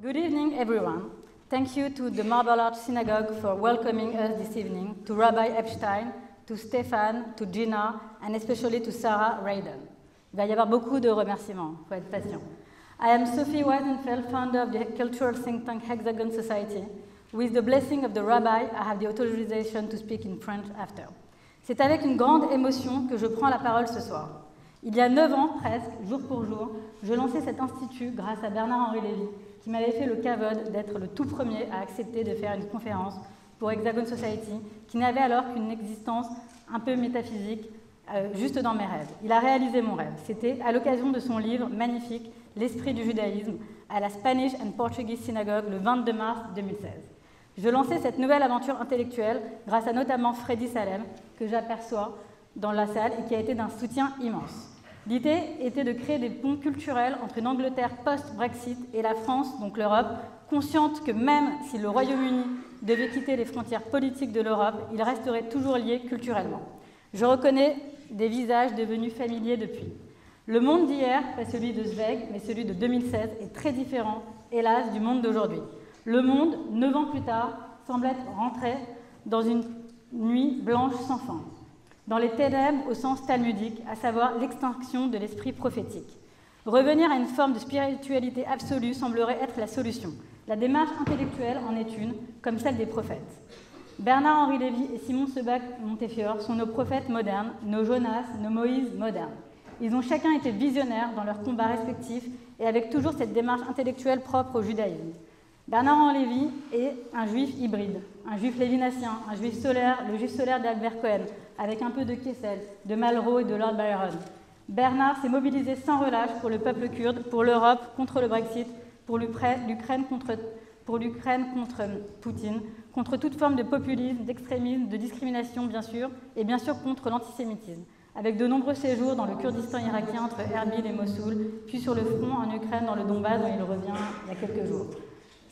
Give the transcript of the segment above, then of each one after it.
Good evening, everyone. Thank you to the Marble Arch Synagogue for welcoming us this evening, to Rabbi Epstein, to Stefan, to Gina, and especially to Sarah Raiden. Il va y avoir beaucoup de remerciements, il faut être patient. I am Sophie Wiesenfeld, founder of the cultural think tank Hexagon Society. With the blessing of the rabbi, I have the authorization to speak in French after. C'est avec une grande émotion que je prends la parole ce soir. Il y a 9 ans, presque, jour pour jour, je lançais cet institut grâce à Bernard-Henri Lévy, qui m'avait fait le cavode d'être le tout premier à accepter de faire une conférence pour Hexagon Society, qui n'avait alors qu'une existence un peu métaphysique, juste dans mes rêves. Il a réalisé mon rêve. C'était à l'occasion de son livre magnifique, L'esprit du judaïsme, à la Spanish and Portuguese Synagogue le 22 mars 2016. Je lançais cette nouvelle aventure intellectuelle grâce à notamment Freddy Salem, que j'aperçois dans la salle et qui a été d'un soutien immense. L'idée était de créer des ponts culturels entre une Angleterre post-Brexit et la France, donc l'Europe, consciente que même si le Royaume-Uni devait quitter les frontières politiques de l'Europe, il resterait toujours lié culturellement. Je reconnais des visages devenus familiers depuis. Le monde d'hier, pas celui de Sebag, mais celui de 2016, est très différent, hélas, du monde d'aujourd'hui. Le monde, 9 ans plus tard, semble être rentré dans une nuit blanche sans fin, dans les ténèbres au sens talmudique, à savoir l'extinction de l'esprit prophétique. Revenir à une forme de spiritualité absolue semblerait être la solution. La démarche intellectuelle en est une, comme celle des prophètes. Bernard-Henri Lévy et Simon Sebag Montefiore sont nos prophètes modernes, nos Jonas, nos Moïse modernes. Ils ont chacun été visionnaires dans leurs combats respectifs et avec toujours cette démarche intellectuelle propre au judaïsme. Bernard-Henri Lévy est un juif hybride, un juif lévinassien, un juif solaire, le juif solaire d'Albert Cohen, avec un peu de Kessel, de Malraux et de Lord Byron. Bernard s'est mobilisé sans relâche pour le peuple kurde, pour l'Europe, contre le Brexit, pour l'Ukraine contre Poutine, contre toute forme de populisme, d'extrémisme, de discrimination bien sûr, et bien sûr contre l'antisémitisme, avec de nombreux séjours dans le Kurdistan irakien entre Erbil et Mossoul, puis sur le front en Ukraine dans le Donbass dont il revient il y a quelques jours.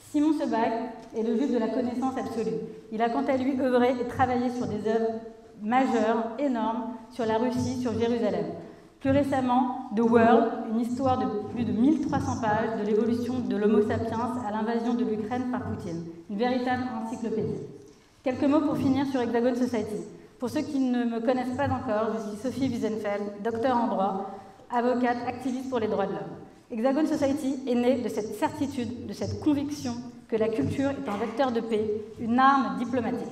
Simon Sebag est le juif de la connaissance absolue. Il a quant à lui œuvré et travaillé sur des œuvres majeures, énormes, sur la Russie, sur Jérusalem. Plus récemment, The World, une histoire de plus de 1300 pages de l'évolution de l'Homo sapiens à l'invasion de l'Ukraine par Poutine. Une véritable encyclopédie. Quelques mots pour finir sur Hexagon Society. Pour ceux qui ne me connaissent pas encore, je suis Sophie Wiesenfeld, docteur en droit, avocate, activiste pour les droits de l'homme. Hexagon Society est née de cette certitude, de cette conviction que la culture est un vecteur de paix, une arme diplomatique.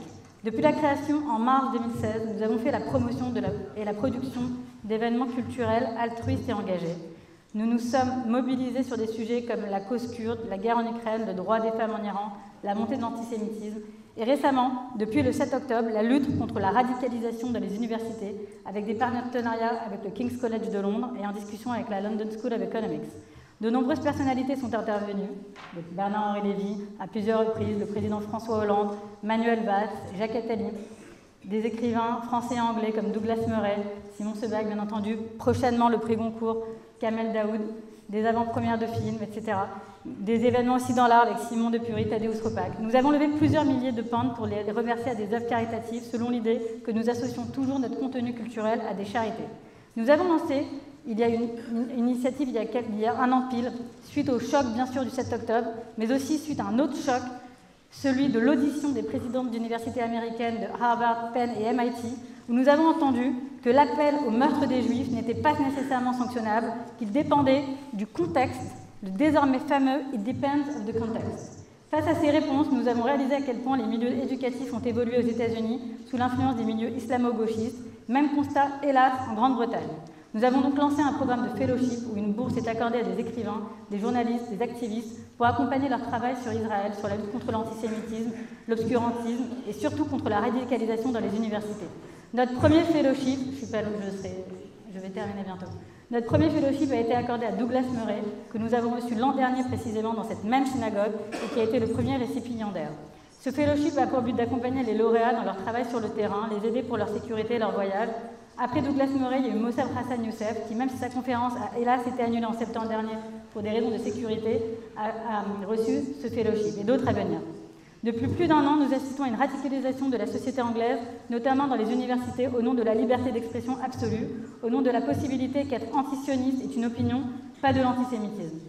Depuis la création en mars 2016, nous avons fait la promotion et la production d'événements culturels altruistes et engagés. Nous nous sommes mobilisés sur des sujets comme la cause kurde, la guerre en Ukraine, le droit des femmes en Iran, la montée de l'antisémitisme et récemment, depuis le 7 octobre, la lutte contre la radicalisation dans les universités avec des partenariats avec le King's College de Londres et en discussion avec la London School of Economics. De nombreuses personnalités sont intervenues, Bernard-Henri Lévy à plusieurs reprises, le président François Hollande, Manuel Valls, Jacques Attali, des écrivains français et anglais comme Douglas Murray, Simon Sebag bien entendu, prochainement le prix Goncourt, Kamel Daoud, des avant-premières de films, etc. Des événements aussi dans l'art avec Simon Depury, Tadeusz Ropac. Nous avons levé plusieurs milliers de pentes pour les reverser à des œuvres caritatives selon l'idée que nous associons toujours notre contenu culturel à des charités. Nous avons lancé, il y a une initiative il y a un an pile, suite au choc bien sûr du 7 octobre, mais aussi suite à un autre choc, celui de l'audition des présidentes d'universités américaines de Harvard, Penn et MIT, où nous avons entendu que l'appel au meurtre des Juifs n'était pas nécessairement sanctionnable, qu'il dépendait du contexte, le désormais fameux « It depends of the context ». Face à ces réponses, nous avons réalisé à quel point les milieux éducatifs ont évolué aux États-Unis sous l'influence des milieux islamo-gauchistes, même constat, hélas, en Grande-Bretagne. Nous avons donc lancé un programme de fellowship où une bourse est accordée à des écrivains, des journalistes, des activistes pour accompagner leur travail sur Israël, sur la lutte contre l'antisémitisme, l'obscurantisme et surtout contre la radicalisation dans les universités. Notre premier fellowship, je vais terminer bientôt. Notre premier fellowship a été accordé à Douglas Murray, que nous avons reçu l'an dernier précisément dans cette même synagogue et qui a été le premier récipiendaire. Ce fellowship a pour but d'accompagner les lauréats dans leur travail sur le terrain, les aider pour leur sécurité et leur voyage. Après Douglas Murray, il y a eu Mossab Hassan Youssef, qui même si sa conférence a hélas été annulée en septembre dernier pour des raisons de sécurité, a reçu ce fellowship et d'autres à venir. Depuis plus d'un an, nous assistons à une radicalisation de la société anglaise, notamment dans les universités, au nom de la liberté d'expression absolue, au nom de la possibilité qu'être antisioniste est une opinion, pas de l'antisémitisme.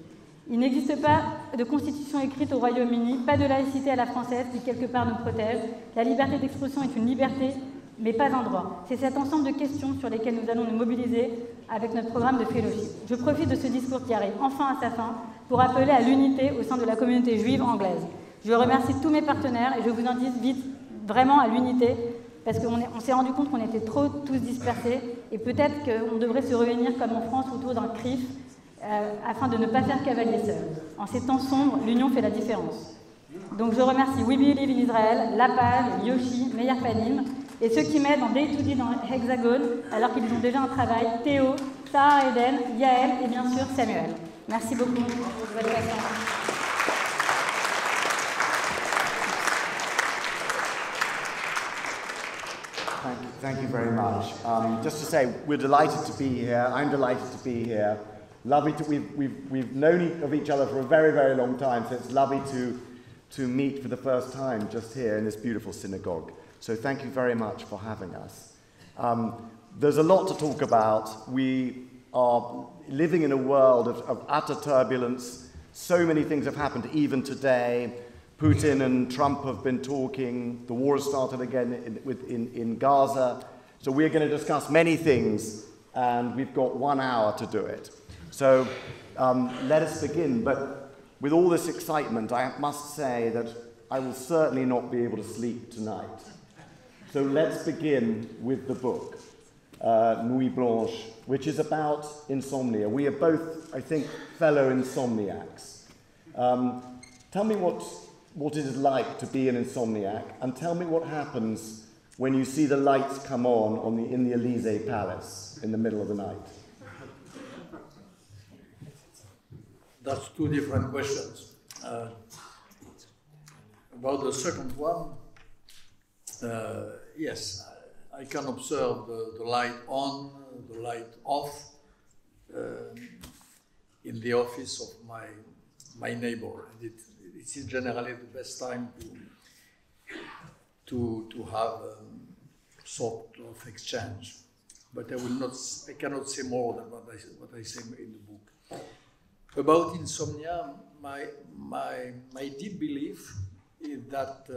Il n'existe pas de constitution écrite au Royaume-Uni, pas de laïcité à la française qui quelque part nous protège. La liberté d'expression est une liberté, mais pas un droit. C'est cet ensemble de questions sur lesquelles nous allons nous mobiliser avec notre programme de fellowship. Je profite de ce discours qui arrive enfin à sa fin pour appeler à l'unité au sein de la communauté juive anglaise. Je remercie tous mes partenaires et je vous invite vraiment à l'unité parce qu'on s'est rendu compte qu'on était trop tous dispersés et peut-être qu'on devrait se réunir comme en France autour d'un CRIF afin de ne pas faire cavalier seul. En ces temps sombres, l'union fait la différence. Donc je remercie We Believe in Israel, La Page, Yoshi, Meir Panim et ceux qui m'aident en day-to-day dans Hexagon alors qu'ils ont déjà un travail, Théo, Sarah Eden, Yael et bien sûr Samuel. Merci beaucoup pour votre patience. Thank you very much. Just to say, we're delighted to be here. I'm delighted to be here. Lovely to, we've known of each other for a very, very long time, so it's lovely to meet for the first time just here in this beautiful synagogue. So thank you very much for having us. There's a lot to talk about. We are living in a world of utter turbulence. So many things have happened even today. Putin and Trump have been talking. The war has started again in Gaza. So we're going to discuss many things, and we've got 1 hour to do it. So let us begin. But with all this excitement, I must say that I will certainly not be able to sleep tonight. So let's begin with the book, Nuit Blanche, which is about insomnia. We are both, I think, fellow insomniacs. Tell me what it is like to be an insomniac, and tell me what happens when you see the lights come on in the Élysée Palace in the middle of the night. That's two different questions. About the second one, yes, I can observe the light on, the light off in the office of my neighbor. It is generally the best time to have sort of exchange. But I cannot say more than what I say in the book. About insomnia, my deep belief is that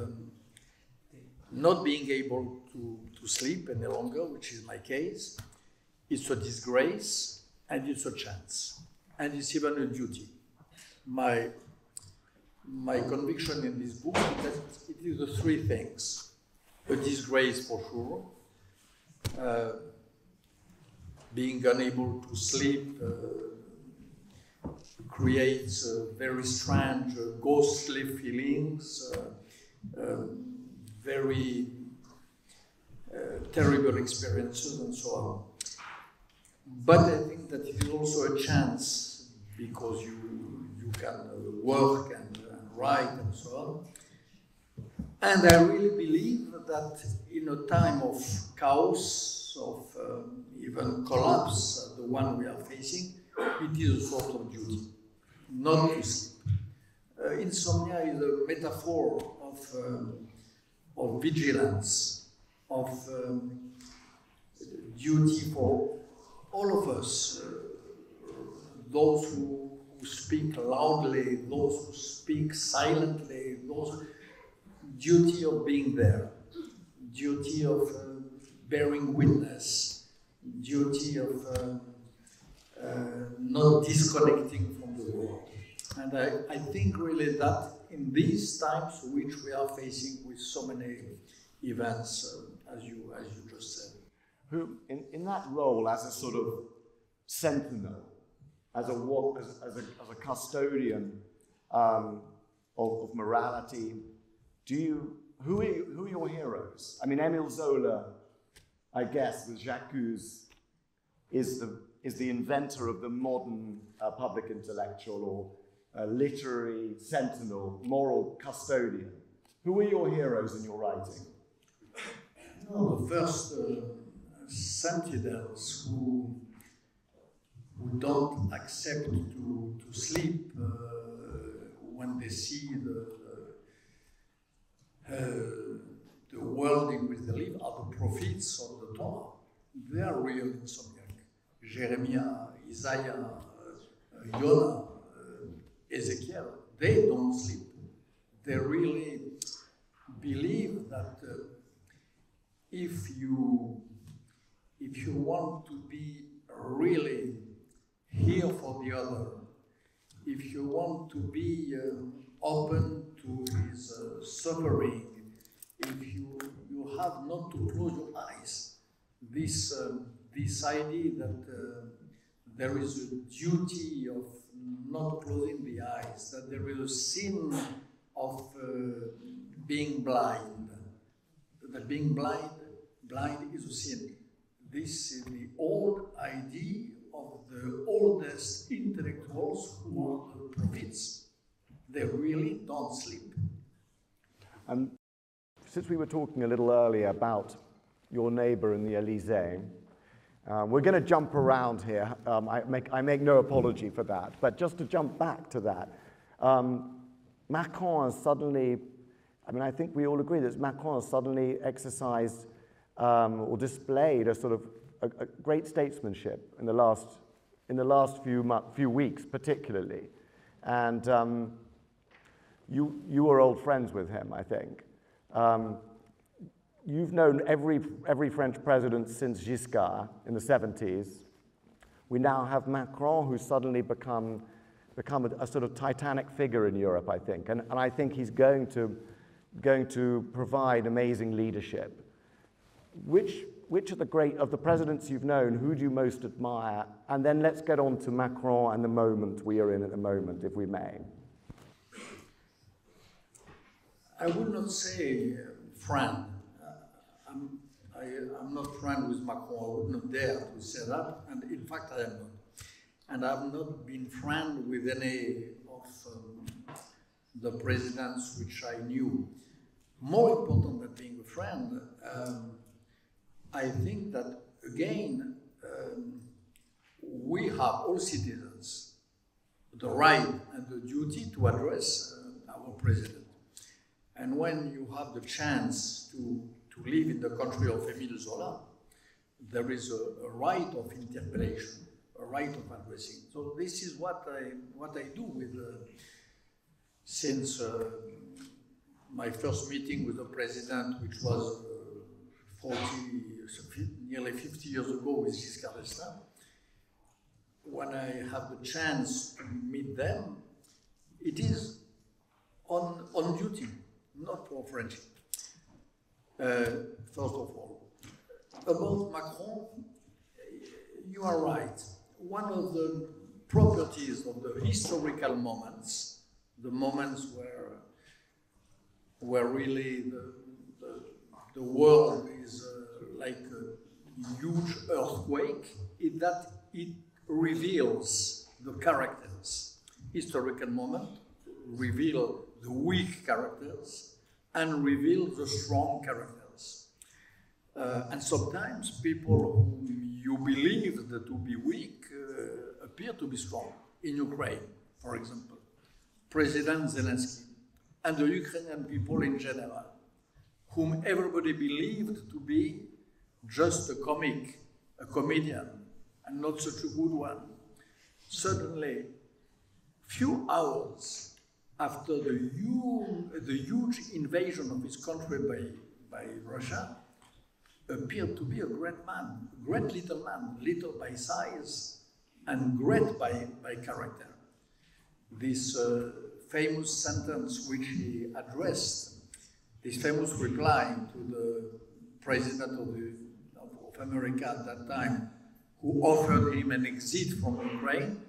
not being able to sleep any longer, which is my case, it's a disgrace and it's a chance. And it's even a duty. My conviction in this book is that it is the three things. A disgrace for sure, being unable to sleep creates very strange ghostly feelings, very terrible experiences and so on. But I think that it is also a chance because you can work and write and so on. And I really believe that in a time of chaos, of even collapse, the one we are facing, it is a sort of duty, not to sleep. Insomnia is a metaphor of vigilance, of duty for all of us, those who speak loudly, those who speak silently, those duty of being there, duty of bearing witness, duty of not disconnecting from the world. And I think really that in these times which we are facing with so many events, as you just said. Who, in that role as a sort of sentinel, as a custodian of morality, who are your heroes? I mean, Émile Zola, I guess, with J'accuse, is the inventor of the modern public intellectual or literary sentinel, moral custodian. Who are your heroes in your writing? No, the first sentinels who don't accept to sleep when they see the world in which they live are the prophets of the Torah. They are real insomniac. Jeremiah, Isaiah, Jonah, Ezekiel, they don't sleep. They really believe that if you want to be really here for the other, if you want to be open to his suffering, if you have not to close your eyes, this idea that there is a duty of not closing the eyes, that there is a sin of being blind, that being blind is a sin. This is the old idea of the oldest intellectuals who are the prophets. They really don't sleep. Since we were talking a little earlier about your neighbor in the Élysée, we're going to jump around here. I make no apology for that, but just to jump back to that, Macron has suddenly, I think we all agree that Macron has suddenly exercised or displayed a sort of a great statesmanship in the last few weeks, particularly, and you were old friends with him, I think. You've known every French president since Giscard in the 70s. We now have Macron, who's suddenly become a sort of titanic figure in Europe, I think, and I think he's going to provide amazing leadership. Which of the presidents you've known, who do you most admire? And then let's get on to Macron and the moment we are in at the moment, if we may. I would not say friend. I'm not friend with Macron. I would not dare to say that, and in fact I am not. And I've not been friend with any of the presidents which I knew. More important than being a friend, I think that, again, we have, all citizens, the right and the duty to address our president. And when you have the chance to live in the country of Émile Zola, there is a right of interpellation, a right of addressing. So this is what I do with, since my first meeting with the president, which was nearly 50 years ago with Giscard d'Estaing. When I have the chance to meet them, it is on duty, not for friendship. First of all, about Macron, you are right. One of the properties of the historical moments, the moments where really the world is like a huge earthquake, is that it reveals the characters. Historical moment reveal the weak characters and reveal the strong characters. And sometimes people whom you believed to be weak appear to be strong. In Ukraine, for example, President Zelensky and the Ukrainian people in general, whom everybody believed to be just a comedian, and not such a good one. Suddenly, few hours after the huge invasion of his country by Russia, appeared to be a great man, great little man, little by size, and great by character. This famous sentence which he addressed, this famous reply to the president of America at that time, who offered him an exit from Ukraine,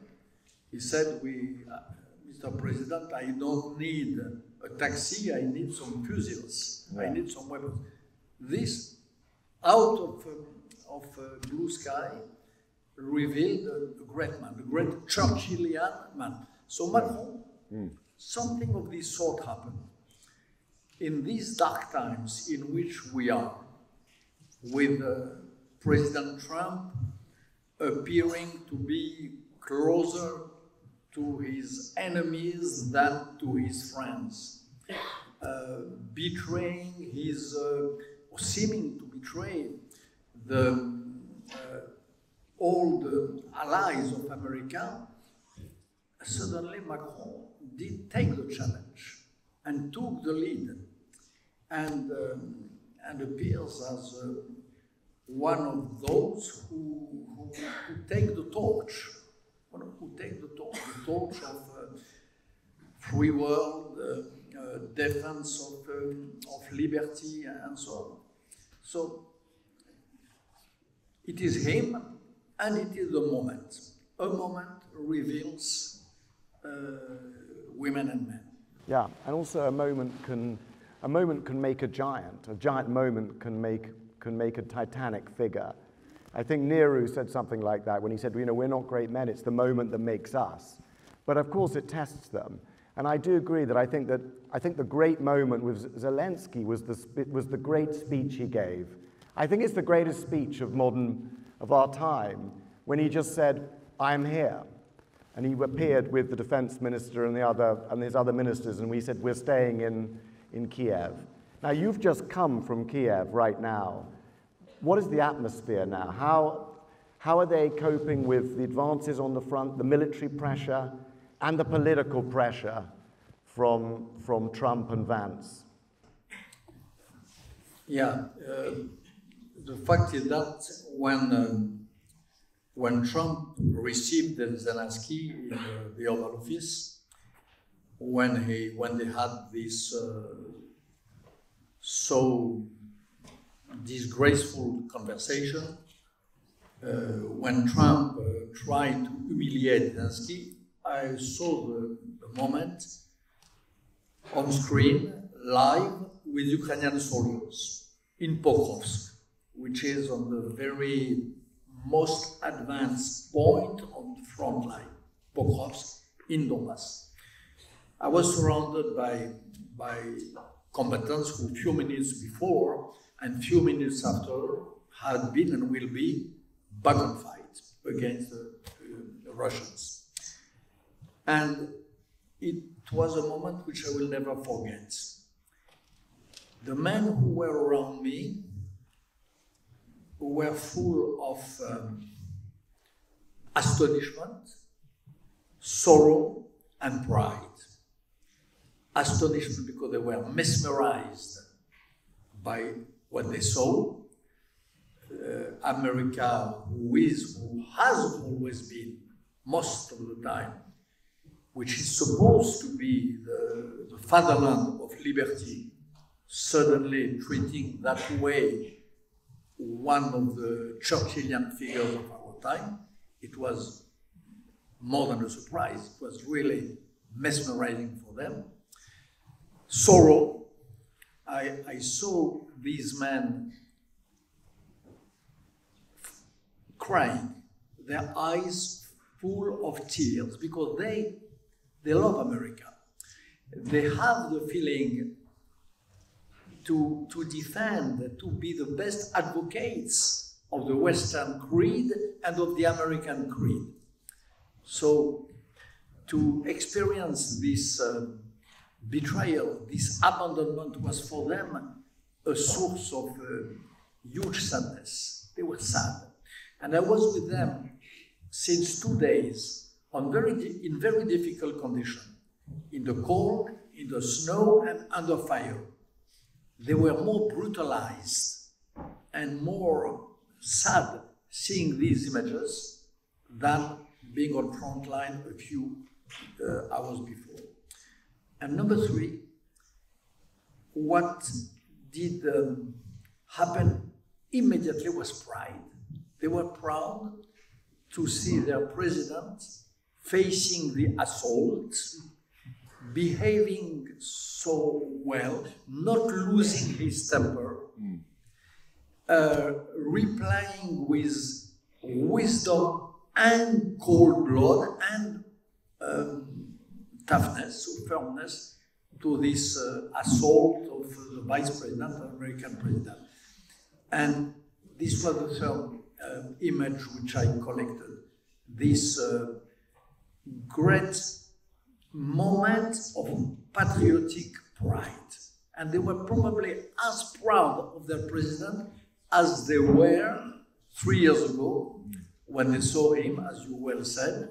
he said, Mr. President, I don't need a taxi, I need some fuses, I need some weapons. This, out of blue sky, revealed a great man, a great Churchillian man. So Macron, something of this sort happened. In these dark times in which we are, with President Trump appearing to be closer to his enemies than to his friends, betraying his, or seeming to betray all the allies of America, suddenly Macron did take the challenge and took the lead, and appears as one of those who take the torch, the torch of free world, defense of liberty, and so on. So it is him, and it is the moment. A moment reveals women and men. Yeah, and also a moment can make a giant. A giant moment can make a titanic figure. I think Nehru said something like that when he said, we're not great men, it's the moment that makes us. But of course it tests them. And I do agree that I think the great moment with Zelensky was the great speech he gave. I think it's the greatest speech of our time, when he just said, I'm here. And he appeared with the defense minister and his other ministers, and we said, we're staying in Kiev. Now, you've just come from Kiev right now. What is the atmosphere now? How are they coping with the advances on the front, the military pressure, and the political pressure from Trump and Vance? Yeah, the fact is that when Trump received Zelensky in the Oval Office, when they had this so disgraceful conversation, when Trump tried to humiliate Zelensky, I saw the moment on screen, live, with Ukrainian soldiers in Pokrovsk, which is on the very most advanced point on the front line, Pokrovsk in Donbass. I was surrounded by combatants who few minutes before and few minutes after had been and will be back on fight against the Russians. And it was a moment which I will never forget. The men who were around me were full of astonishment, sorrow, and pride. Astonishment because they were mesmerized by what they saw. America, who has always been, most of the time, which is supposed to be the fatherland of liberty, suddenly treating that way one of the Churchillian figures of our time. It was more than a surprise. It was really mesmerizing for them. Sorrow. I saw these men crying, their eyes full of tears, because they love America. They have the feeling to defend, to be the best advocates of the Western creed and of the American creed. So to experience this betrayal, this abandonment was for them a source of huge sadness. They were sad. And I was with them since 2 days in very difficult conditions, in the cold, in the snow, and under fire. They were more brutalized and more sad seeing these images than being on front line a few hours before. And number 3, what did happen immediately was pride. They were proud to see their president facing the assault, behaving so well, not losing his temper, replying with wisdom and cold blood and toughness, firmness to this assault of the vice president, the American president. And this was the third image which I collected, this great moment of patriotic pride. And they were probably as proud of their president as they were 3 years ago when they saw him, as you well said,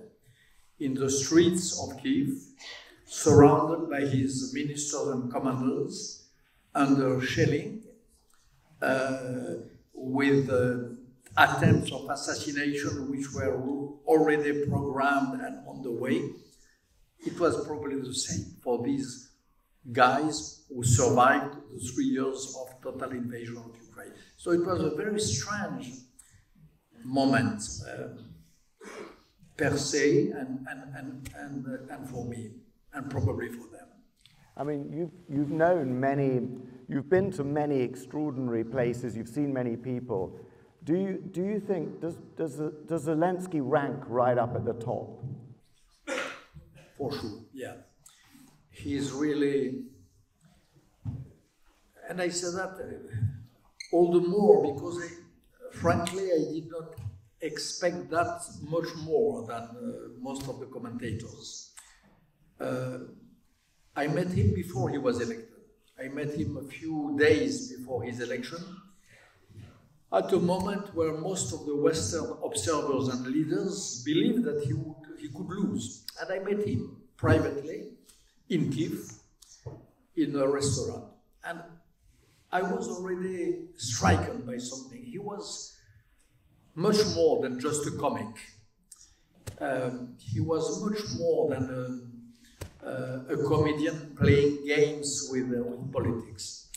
in the streets of Kiev, surrounded by his ministers and commanders, under shelling, with attempts of assassination which were already programmed and on the way. It was probably the same for these guys who survived the 3 years of total invasion of Ukraine. So it was a very strange moment, per se, and for me, and probably for them. I mean, you've been to many extraordinary places, you've seen many people. Do you think, does Zelensky rank right up at the top? For sure, yeah. He's really, and I say that all the more because, frankly, I did not expect that much more than most of the commentators. I met him before he was elected. I met him a few days before his election, at a moment where most of the Western observers and leaders believed that he could lose. And I met him privately in Kiev, in a restaurant. And I was already stricken by something. He was much more than just a comic. He was much more than a comedian playing games with politics.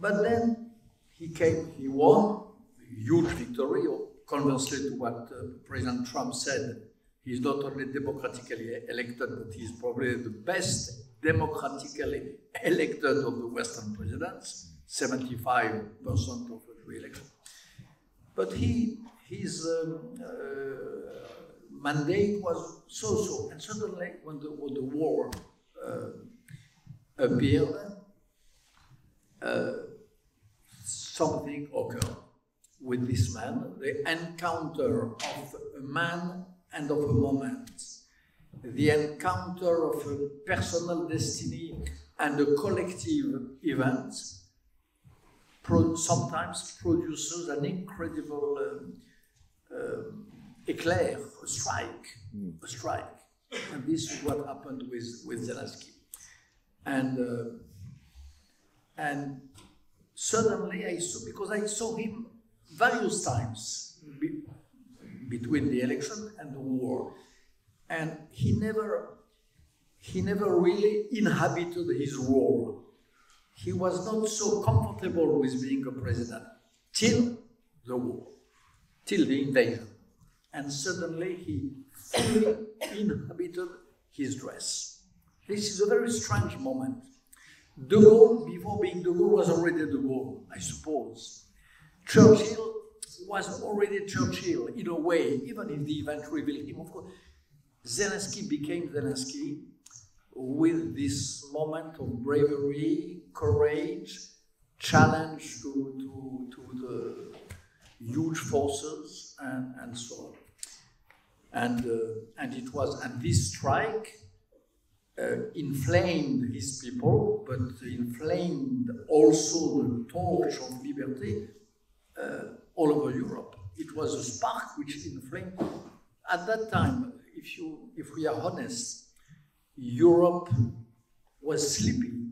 But then he won a huge victory, or conversely to what President Trump said. He's not only democratically elected, but he's probably the best democratically elected of the Western presidents, 75% of the re-election. But his mandate was so-so, and suddenly when the war appeared, something occurred with this man, the encounter of a man and of a moment, the encounter of a personal destiny and a collective event sometimes produces an incredible eclair, a strike. And this is what happened with Zelensky. And suddenly I saw him various times between the election and the war, and he never really inhabited his role. He was not so comfortable with being a president till the war, till the invasion, and suddenly he fully inhabited his dress. This is a very strange moment. De Gaulle, before being De Gaulle, was already De Gaulle, I suppose. Churchill was already Churchill in a way, even if the event revealed him, of course. Zelensky became Zelensky with this moment of bravery, courage, challenge to the huge forces, and so on. And this strike inflamed his people, but inflamed also the torch of liberty all over Europe. It was a spark which inflamed. At that time, if we are honest, Europe was sleepy.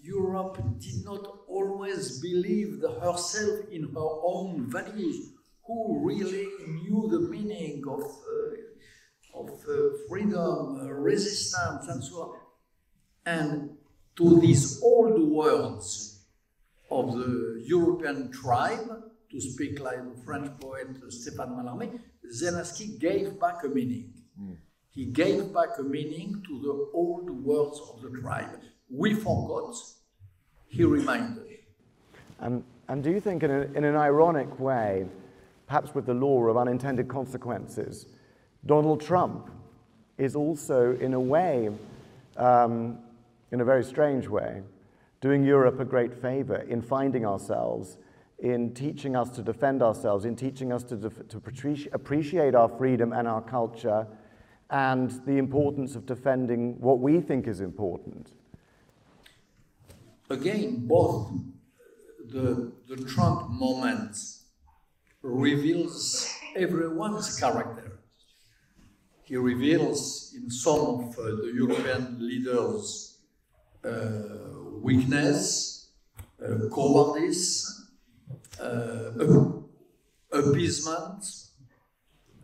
Europe did not always believe herself in her own values. Who really knew the meaning of freedom, resistance, and so on? And to these old words of the European tribe, to speak like the French poet Stéphane Mallarmé, Zelensky gave back a meaning. He gave back a meaning to the old words of the tribe. We forgot, he reminded. And do you think in an ironic way, perhaps with the law of unintended consequences, Donald Trump is also, in a way, in a very strange way, doing Europe a great favor in finding ourselves, in teaching us to defend ourselves, in teaching us to appreciate our freedom and our culture, and the importance of defending what we think is important? Again, both the Trump moment reveals everyone's character. he reveals in some of the European leaders' weakness, cowardice, appeasement,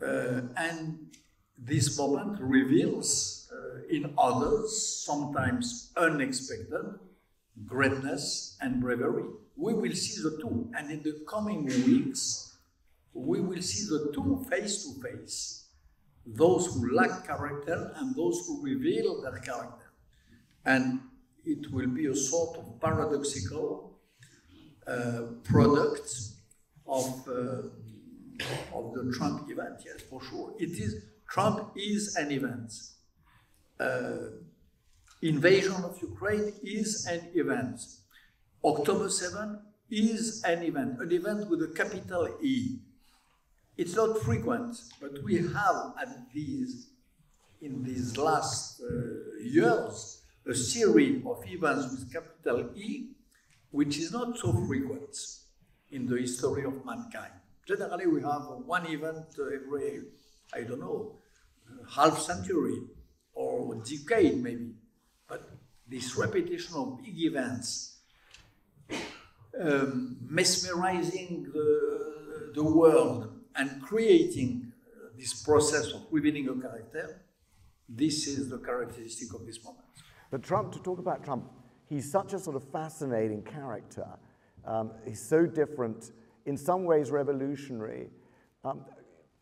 and this moment reveals in others, sometimes unexpected, greatness and bravery. We will see the two, and in the coming weeks, we will see the two face to face. Those who lack character and those who reveal their character. And it will be a sort of paradoxical product of the Trump event, yes, for sure. Trump is an event. Invasion of Ukraine is an event. October 7 is an event with a capital E. It's not frequent, but we have in these last years, a series of events with capital E, which is not so frequent in the history of mankind. Generally, we have one event every, I don't know, half century or decade maybe. But this repetition of big events, mesmerizing the world and creating this process of revealing a character, this is the characteristic of this moment. But Trump, to talk about Trump, he's such a sort of fascinating character. He's so different, in some ways revolutionary.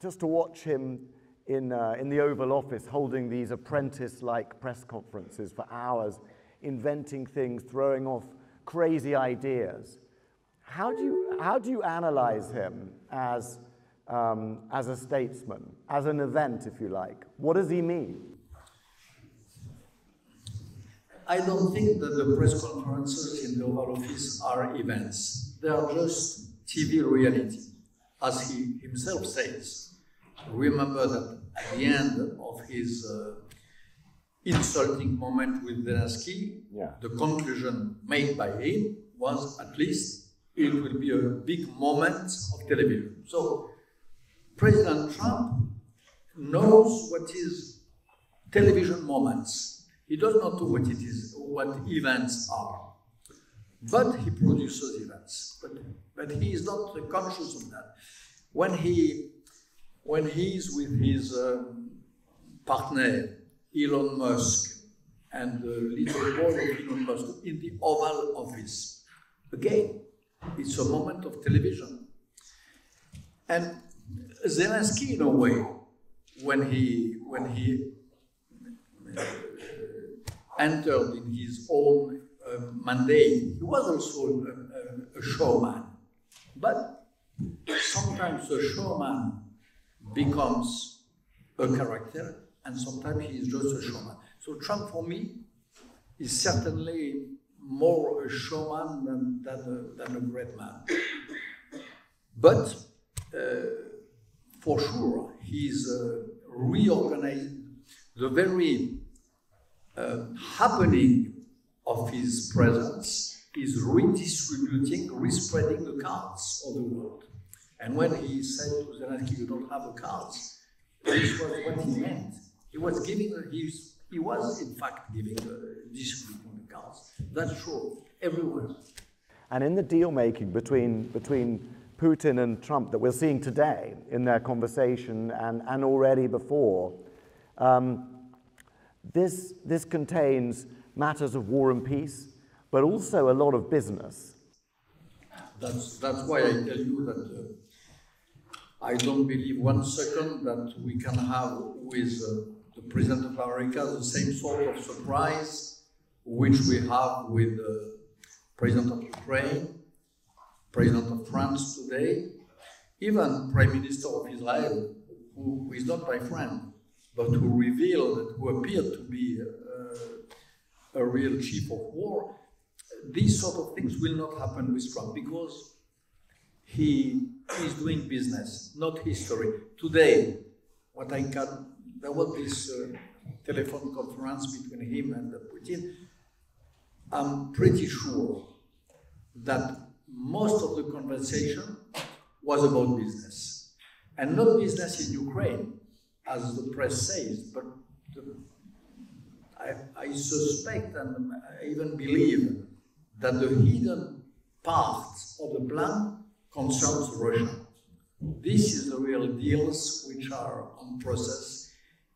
Just to watch him in the Oval Office holding these apprentice-like press conferences for hours, inventing things, throwing off crazy ideas. How do you analyze him as a statesman, as an event, if you like? What does he mean? I don't think that the press conferences in the Oval Office are events. They are just TV reality, as he himself says. Remember that at the end of his insulting moment with Zelensky, the conclusion made by him was, at least, it will be a big moment of television. So President Trump knows what is television moments. He does not know what it is, what events are. But he produces events. But he is not conscious of that. When he is with his partner, Elon Musk, and the little boy of Elon Musk in the Oval Office, again, it's a moment of television. And Zelensky, in a way, when he entered in his own mandate, he was also a showman. But sometimes a showman becomes a character, and sometimes he is just a showman. So Trump, for me, is certainly more a showman than a great man. But for sure, he's reorganizing the very happening of his presence is redistributing, respreading the cards of the world. And when he said to Zelensky, "You don't have the cards," this was what he meant. He was giving, he was in fact giving, distributing the cards. That's true everywhere. And in the deal making between Putin and Trump that we're seeing today in their conversation and already before, this contains matters of war and peace, but also a lot of business. That's why I tell you that I don't believe one second that we can have with the President of America the same sort of surprise which we have with the President of Ukraine, President of France today, even Prime Minister of Israel, who is not my friend, but who revealed, who appeared to be a real chief of war. These sort of things will not happen with Trump because he is doing business, not history. Today, there was this telephone conference between him and Putin. I'm pretty sure that most of the conversation was about business. And not business in Ukraine, as the press says, but I suspect and I even believe that the hidden part of the plan concerns Russia. This is the real deals which are on process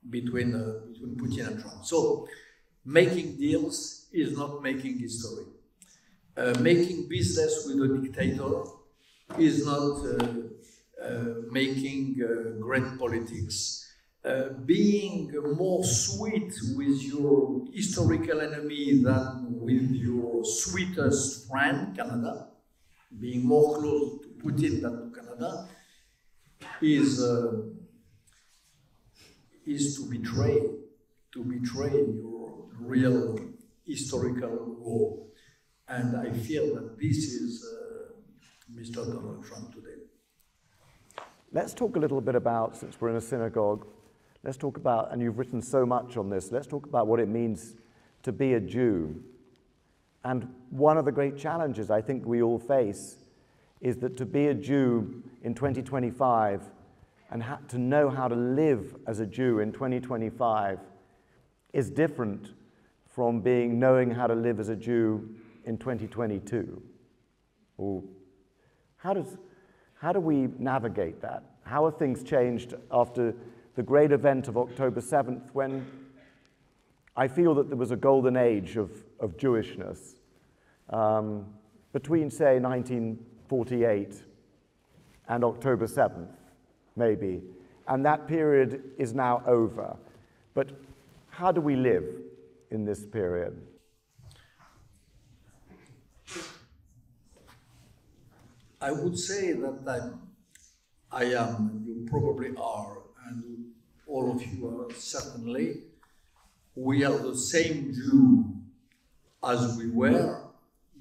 between Putin and Trump. So making deals is not making history. Making business with a dictator is not making great politics. Being more sweet with your historical enemy than with your sweetest friend, Canada, being more close to Putin than to Canada, is to betray your real historical role. And I feel that this is Mr. Donald Trump today. Let's talk a little bit about, since we're in a synagogue, let's talk about, and you've written so much on this, let's talk about what it means to be a Jew. And one of the great challenges I think we all face is that to be a Jew in 2025 and to know how to live as a Jew in 2025 is different from knowing how to live as a Jew in 2022. Or how do we navigate that? How have things changed after the great event of October 7th, when I feel that there was a golden age of Jewishness between, say, 1948 and October 7th, maybe, and that period is now over. But how do we live in this period? I would say that I am, you probably are, and all of you are certainly, we are the same Jew as we were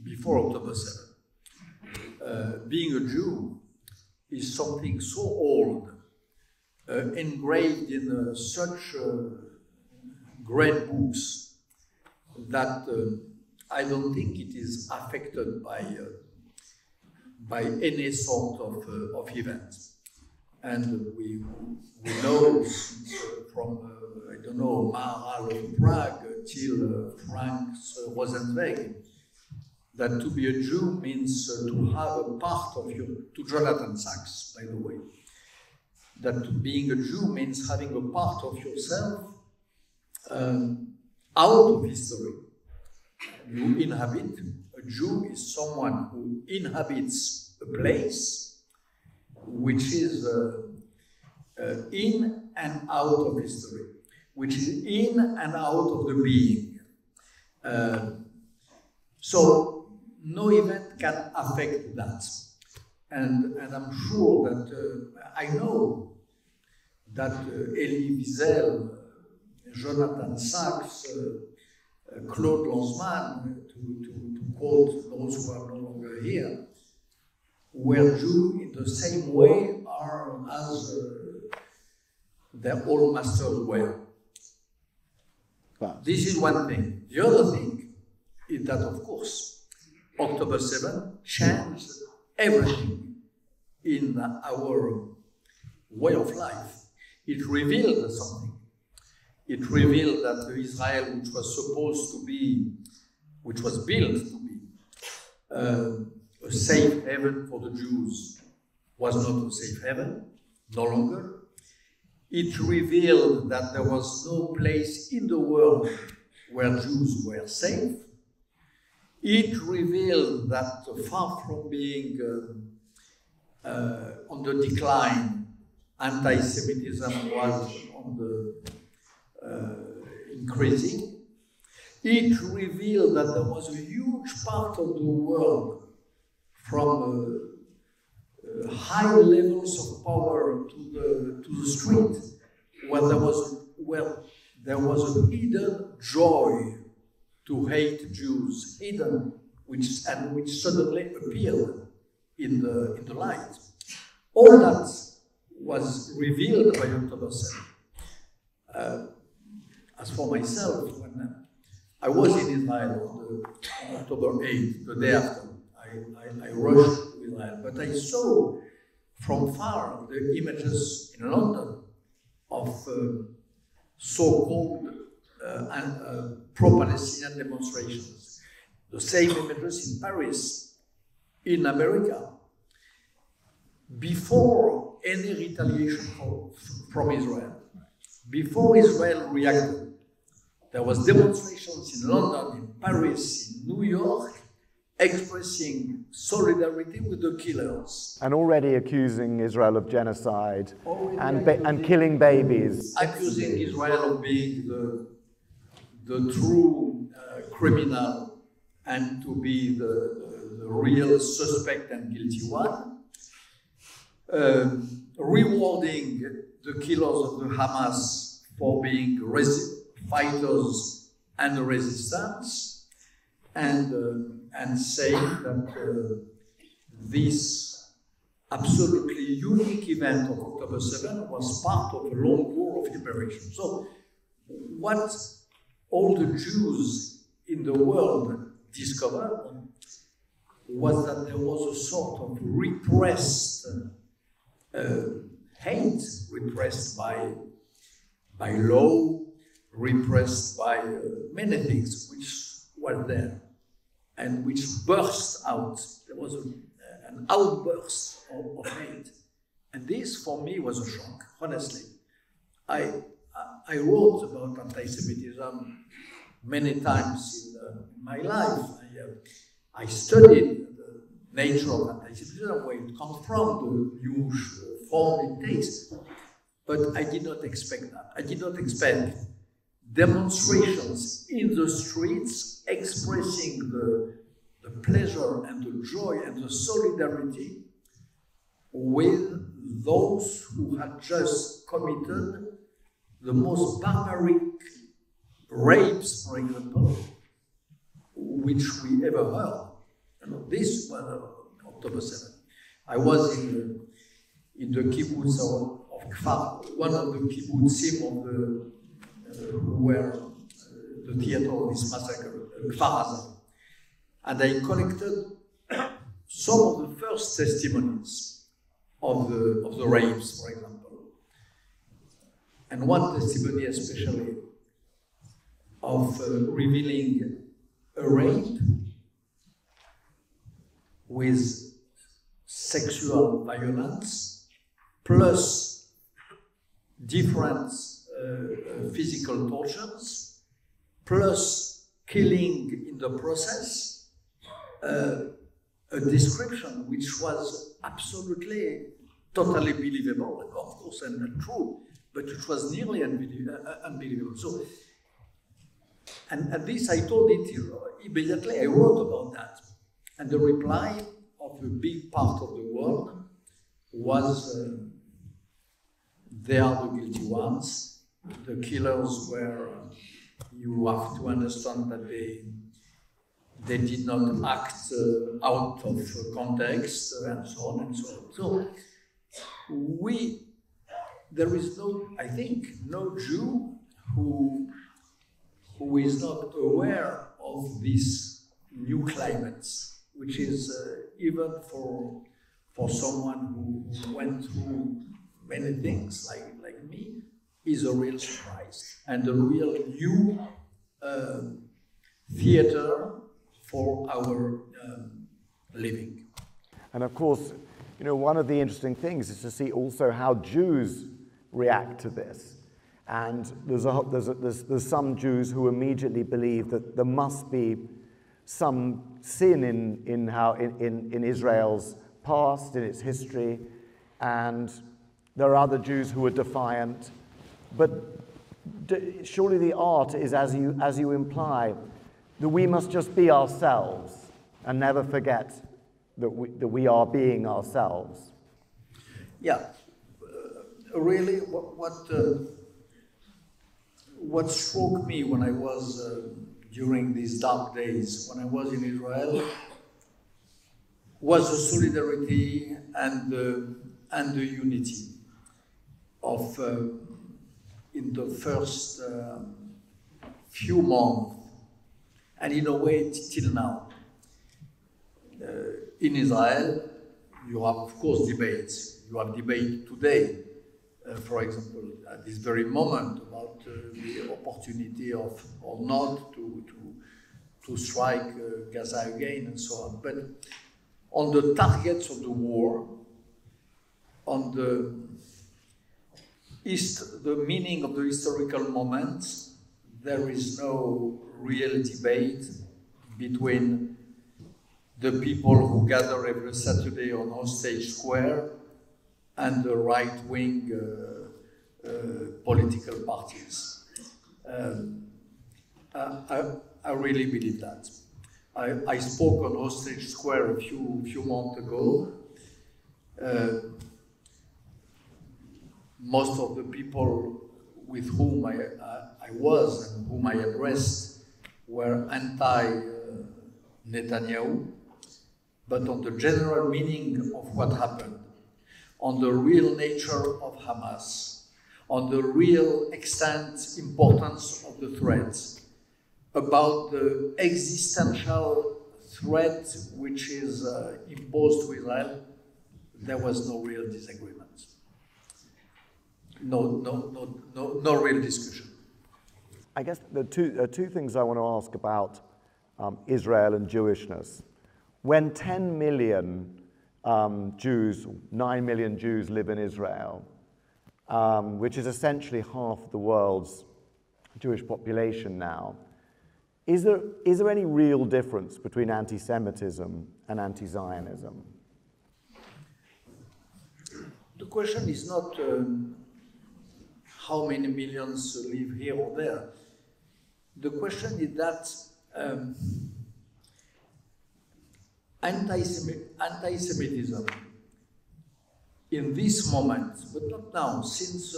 before October 7th. Being a Jew is something so old, engraved in such great books, that I don't think it is affected by any sort of event. And we know since, from, I don't know, Maharal of Prague till Frank Rosenzweig, that to be a Jew means to have a part of to Jonathan Sachs, by the way, that being a Jew means having a part of yourself out of history. You inhabit. A Jew is someone who inhabits a place which is in and out of history, which is in and out of the being. So no event can affect that. And I'm sure that, I know that Elie Wiesel, Jonathan Sachs, Claude Lanzmann, to quote those who are no longer here, were Jews in the same way as their old masters were. Wow. This is one thing. The other thing is that, of course, October 7th changed everything in our way of life. It revealed something. It revealed that Israel, which was supposed to be, which was built to be a safe haven for the Jews, was not a safe haven, no longer. It revealed that there was no place in the world where Jews were safe. It revealed that far from being on the decline, anti-Semitism was on the increasing. It revealed that there was a huge part of the world, from high levels of power to the street, where there was a hidden joy to hate Jews, hidden, which suddenly appeared in the light. All that was revealed by October 7th. As for myself, when I was in Israel on October 8th, the day after, I rushed to Israel, but I saw from far the images in London of so-called pro-Palestinian demonstrations. The same images in Paris, in America. Before any retaliation from Israel, before Israel reacted, there was demonstrations in London, in Paris, in New York, expressing solidarity with the killers. And already accusing Israel of genocide and killing babies. Accusing Israel of being the true criminal and to be the real suspect and guilty one. Rewarding the killers of the Hamas for being fighters and resistance, and saying that this absolutely unique event of October 7 was part of a long war of liberation. So what all the Jews in the world discovered was that there was a sort of repressed hate, repressed by law, repressed by many things which were there and which burst out. There was an outburst of hate. And this, for me, was a shock, honestly. I wrote about anti-Semitism many times in my life. I studied the nature of anti-Semitism, where it comes from, the huge form it takes. But I did not expect that. I did not expect demonstrations in the streets expressing the pleasure and the joy and the solidarity with those who had just committed the most barbaric rapes, for example, which we ever heard. This was October 7th. I was in the kibbutz of Kfar, one of the kibbutzim of who were the theater of this massacre, Kfar Aza. And I collected some of the first testimonies of the rapes, for example. And one testimony especially of revealing a rape with sexual violence plus different physical tortures plus killing in the process, a description which was absolutely totally believable, of course, and true, but it was nearly unbelievable. So, and this I told it immediately. I wrote about that, and the reply of a big part of the world was, they are the guilty ones. The killers were, you have to understand that they did not act out of context, and so on and so on. So there is no, I think, no Jew who is not aware of this new climate, which is even for someone who went through many things like me, is a real surprise and a real new theater for our living. And of course, one of the interesting things is to see also how Jews react to this. And there's some Jews who immediately believe that there must be some sin in Israel's past, in its history, and there are other Jews who are defiant. But surely the art is, as you imply, that we must just be ourselves and never forget that we are being ourselves. Yeah, really, what struck me when I was during these dark days, when I was in Israel, was the solidarity and the unity of in the first few months, and in a way till now. In Israel, you have, of course, debates. You have debate today for example, at this very moment, about the opportunity of or not to strike Gaza again and so on. But on the targets of the war, on the meaning of the historical moments, there is no real debate between the people who gather every Saturday on Hostage Square and the right-wing political parties. I really believe that. I spoke on Hostage Square a few months ago. Most of the people with whom I was and whom I addressed were anti-Netanyahu, but on the general meaning of what happened, on the real nature of Hamas, on the real extent, importance of the threat, about the existential threat which is imposed to Israel, there was no real disagreement. No real discussion. I guess there are two things I want to ask about Israel and Jewishness. When 10 million Jews, 9 million Jews live in Israel, which is essentially half the world's Jewish population now, is there any real difference between anti-Semitism and anti-Zionism? The question is not how many millions live here or there. The question is that anti-Semitism in this moment, but not now, since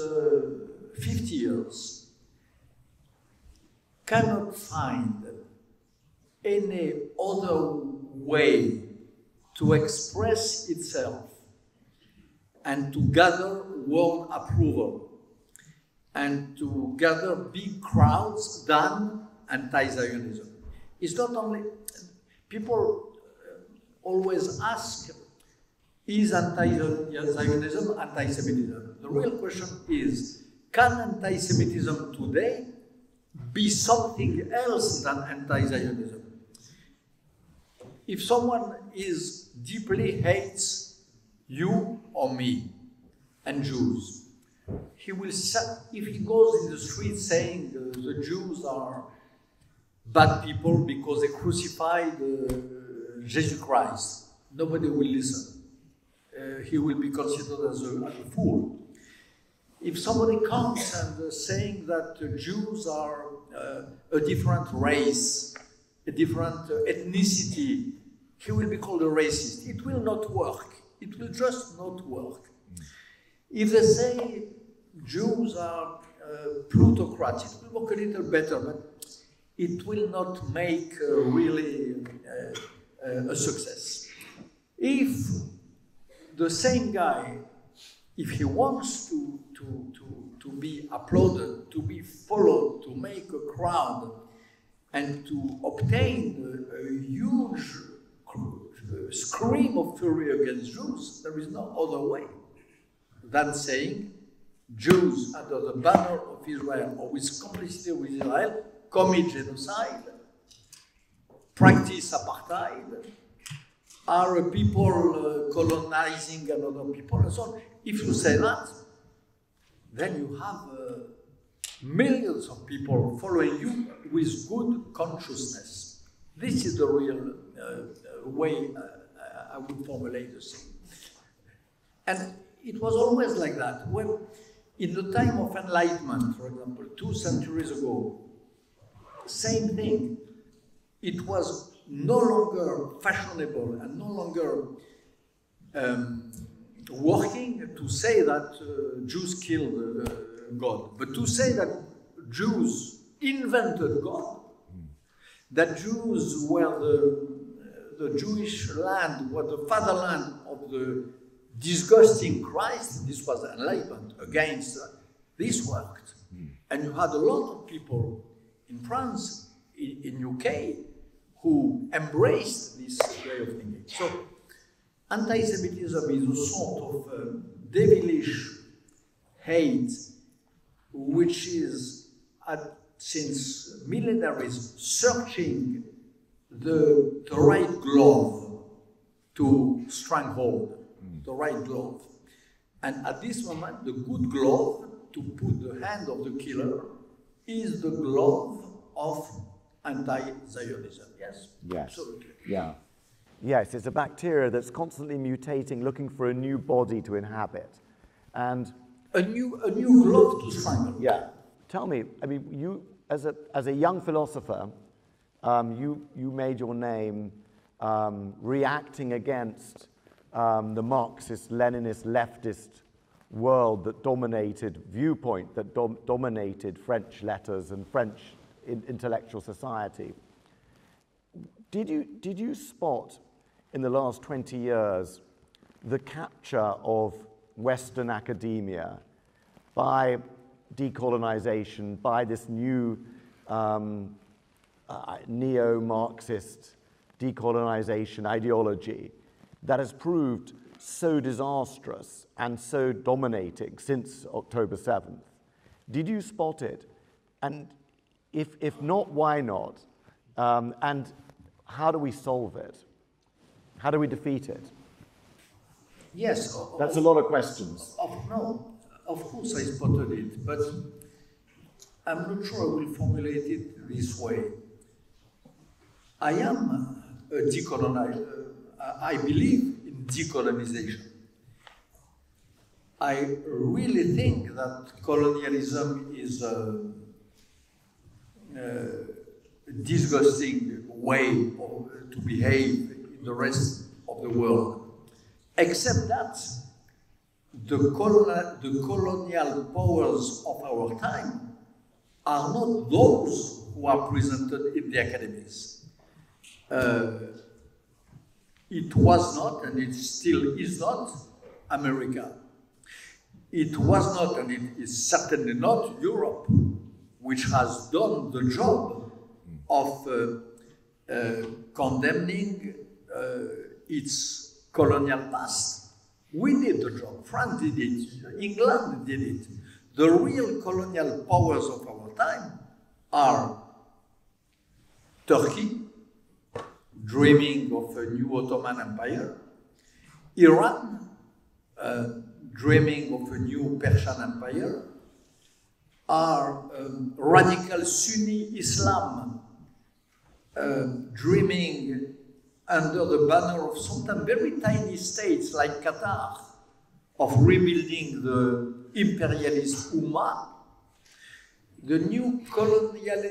50 years, cannot find any other way to express itself and to gather world approval and to gather big crowds than anti-Zionism. It's not only, people always ask, is anti-Zionism anti-Semitism? The real question is, can anti-Semitism today be something else than anti-Zionism? If someone deeply hates you or me and Jews, he will, if he goes in the street saying the Jews are bad people because they crucified Jesus Christ, nobody will listen. He will be considered as a fool. If somebody comes and saying that Jews are a different race, a different ethnicity, he will be called a racist. It will not work. It will just not work. If they say Jews are plutocrats, it will work a little better, but it will not make really a success. If the same guy, if he wants to be applauded, to be followed, to make a crowd, and to obtain a huge scream of fury against Jews, there is no other way than saying Jews under the banner of Israel or with complicity with Israel commit genocide, practice apartheid, are people colonizing another people and so on. If you say that, then you have millions of people following you with good consciousness. This is the real way I would formulate the thing. And it was always like that. When, in the time of Enlightenment, for example, 2 centuries ago, same thing. It was no longer fashionable and no longer working to say that Jews killed God, but to say that Jews invented God, that Jews were the Jewish land, were the fatherland of the disgusting Christ. This was Enlightenment against this worked. And you had a lot of people in France, in UK, who embraced this way of thinking. So anti-Semitism is a sort of devilish hate, which is since millennials searching the right glove to stranglehold, the right glove. And at this moment, the good glove to put the hand of the killer is the glove of anti-Zionism. Yes? Yes. Absolutely. Yeah. Yes, it's a bacteria that's constantly mutating, looking for a new body to inhabit. And a new glove to strangle. yeah. Tell me, I mean, you, as a young philosopher, you made your name reacting against the Marxist, Leninist, leftist world that dominated, viewpoint that dominated French letters and French intellectual society. Did you spot in the last 20 years the capture of Western academia by decolonization, by this new neo-Marxist decolonization ideology that has proved so disastrous and so dominating since October 7th? Did you spot it? And if not, why not? And how do we solve it? How do we defeat it? Yes. That's a lot of questions. Of course I spotted it, but I'm not sure I will formulate it this way. I am a decolonizer. I believe in decolonization. I really think that colonialism is a disgusting way to behave in the rest of the world. Except that the colonial powers of our time are not those who are presented in the academies. It was not, and it still is not, America. It was not, and it is certainly not, Europe, which has done the job of condemning its colonial past. We did the job. France did it. England did it. The real colonial powers of our time are Turkey, dreaming of a new Ottoman Empire, Iran, dreaming of a new Persian Empire, are radical Sunni Islam, dreaming under the banner of sometimes very tiny states like Qatar, of rebuilding the imperialist Ummah. The new colonial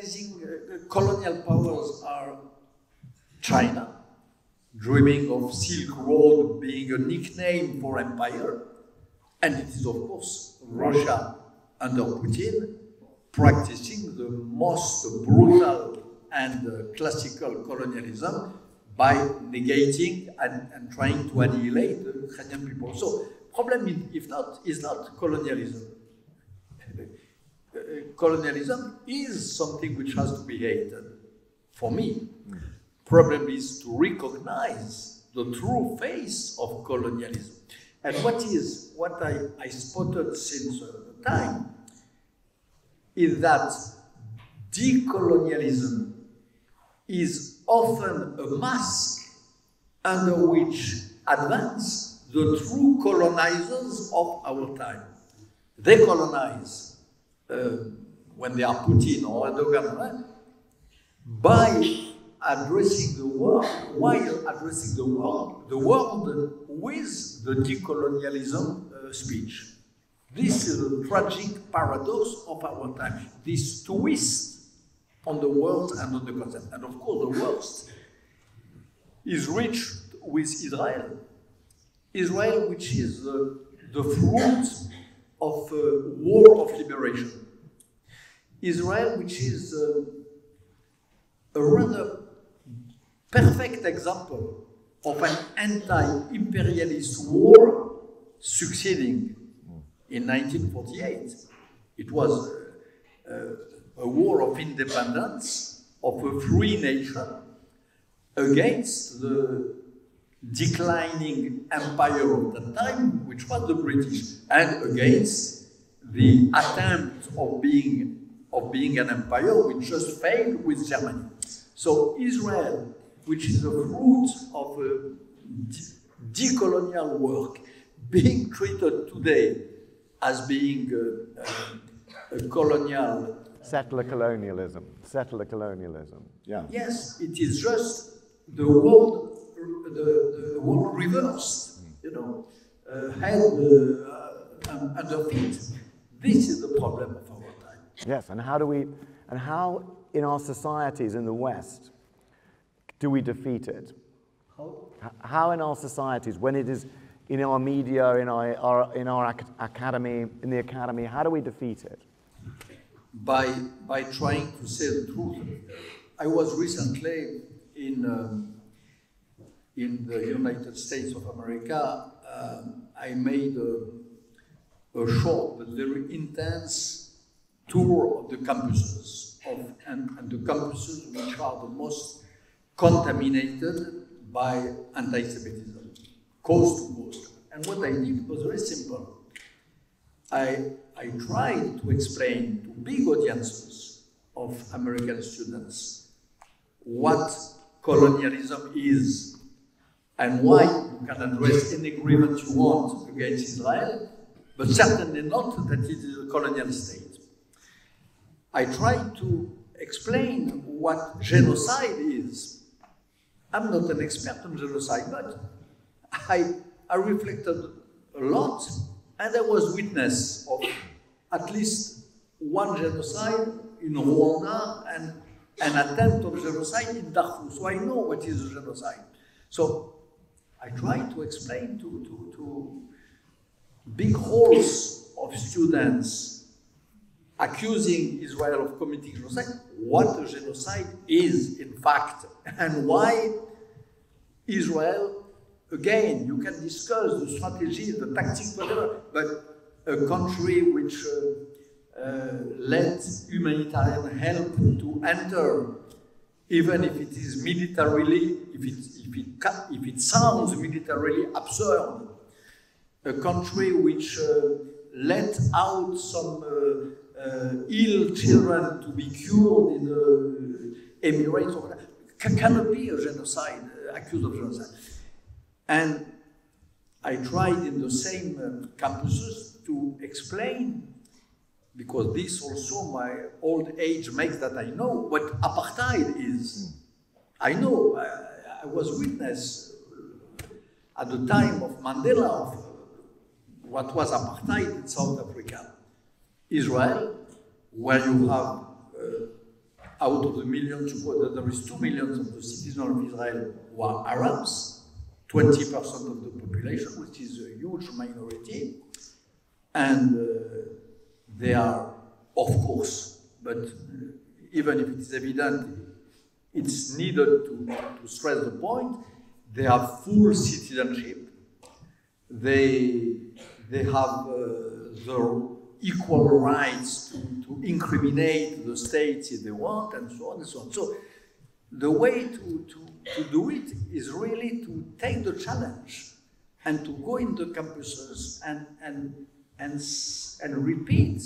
powers are China, dreaming of Silk Road being a nickname for empire, and it is of course Russia under Putin, practicing the most brutal and classical colonialism by negating and trying to annihilate the Ukrainian people. So, problem is not colonialism. Colonialism is something which has to be hated, for me. Problem is to recognize the true face of colonialism. And what I spotted since the time is that decolonialism is often a mask under which advance the true colonizers of our time. They colonize when they are Putin or Erdogan by addressing the world, while addressing the world with the decolonialism speech. This is a tragic paradox of our time, this twist on the world and on the concept. And of course, the worst is reached with Israel. Israel, which is the fruit of a war of liberation. Israel, which is a rather perfect example of an anti-imperialist war succeeding in 1948. It was a war of independence of a free nation against the declining empire of the time, which was the British, and against the attempt of being an empire which just failed with Germany. So Israel, which is the fruit of a decolonial work, being treated today as being a colonial... Settler colonialism, yeah. Yes, it is just the world reversed, you know, head under feet. This is the problem of our time. Yes, and how in our societies in the West do we defeat it? How in our societies, when it is in our media, in our academy, in the academy, how do we defeat it? By trying to say the truth. I was recently in the United States of America. I made a short but very intense tour of the campuses and the campuses which are the most contaminated by anti-Semitism, coast to coast. And what I did was very simple. I tried to explain to big audiences of American students what colonialism is and why you can address any grievance you want against Israel, but certainly not that it is a colonial state. I tried to explain what genocide is. I'm not an expert on genocide, but I reflected a lot, and I was witness of at least one genocide in Rwanda and an attempt of genocide in Darfur. So I know what is a genocide. So I tried to explain to big halls of students accusing Israel of committing genocide what a genocide is in fact, and why Israel, again, you can discuss the strategy, the tactics, whatever, but a country which lets humanitarian help to enter, even if it is militarily, if it sounds militarily absurd, a country which let out some ill children to be cured in the Emirates, or cannot be a genocide, accused of genocide. And I tried in the same campuses to explain, because this also my old age makes that I know what apartheid is. I know, I was witness at the time of Mandela of what was apartheid in South Africa. Israel, where you have out of the millions, there is 2 million of the citizens of Israel who are Arabs, 20% of the population, which is a huge minority, and they are, of course, but even if it is evident, it's needed to stress the point, they have full citizenship, they have the equal rights to incriminate the states if they want, and so on and so on. So the way to do it is really to take the challenge and to go in the campuses and repeat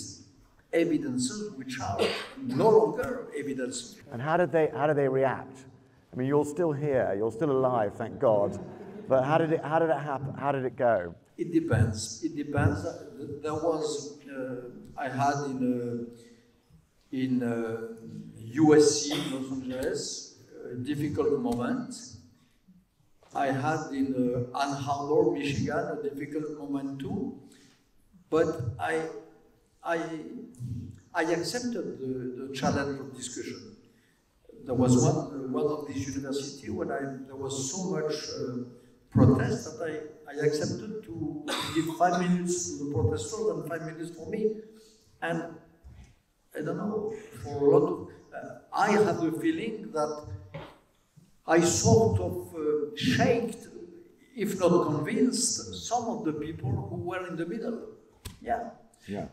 evidences which are no longer evidence. And how did they react? I mean, you're still here, you're still alive, thank God. But how did it happen? How did it go? It depends. It depends. There was I had in USC Los Angeles a difficult moment. I had in Ann Arbor, Michigan, a difficult moment too. But I accepted the challenge of discussion. There was one of these universities when there was so much protest that I accepted to give 5 minutes to the protesters and 5 minutes for me. And I don't know, for a lot of, I have the feeling that I sort of shaked, if not convinced, some of the people who were in the middle. Yeah. Yeah.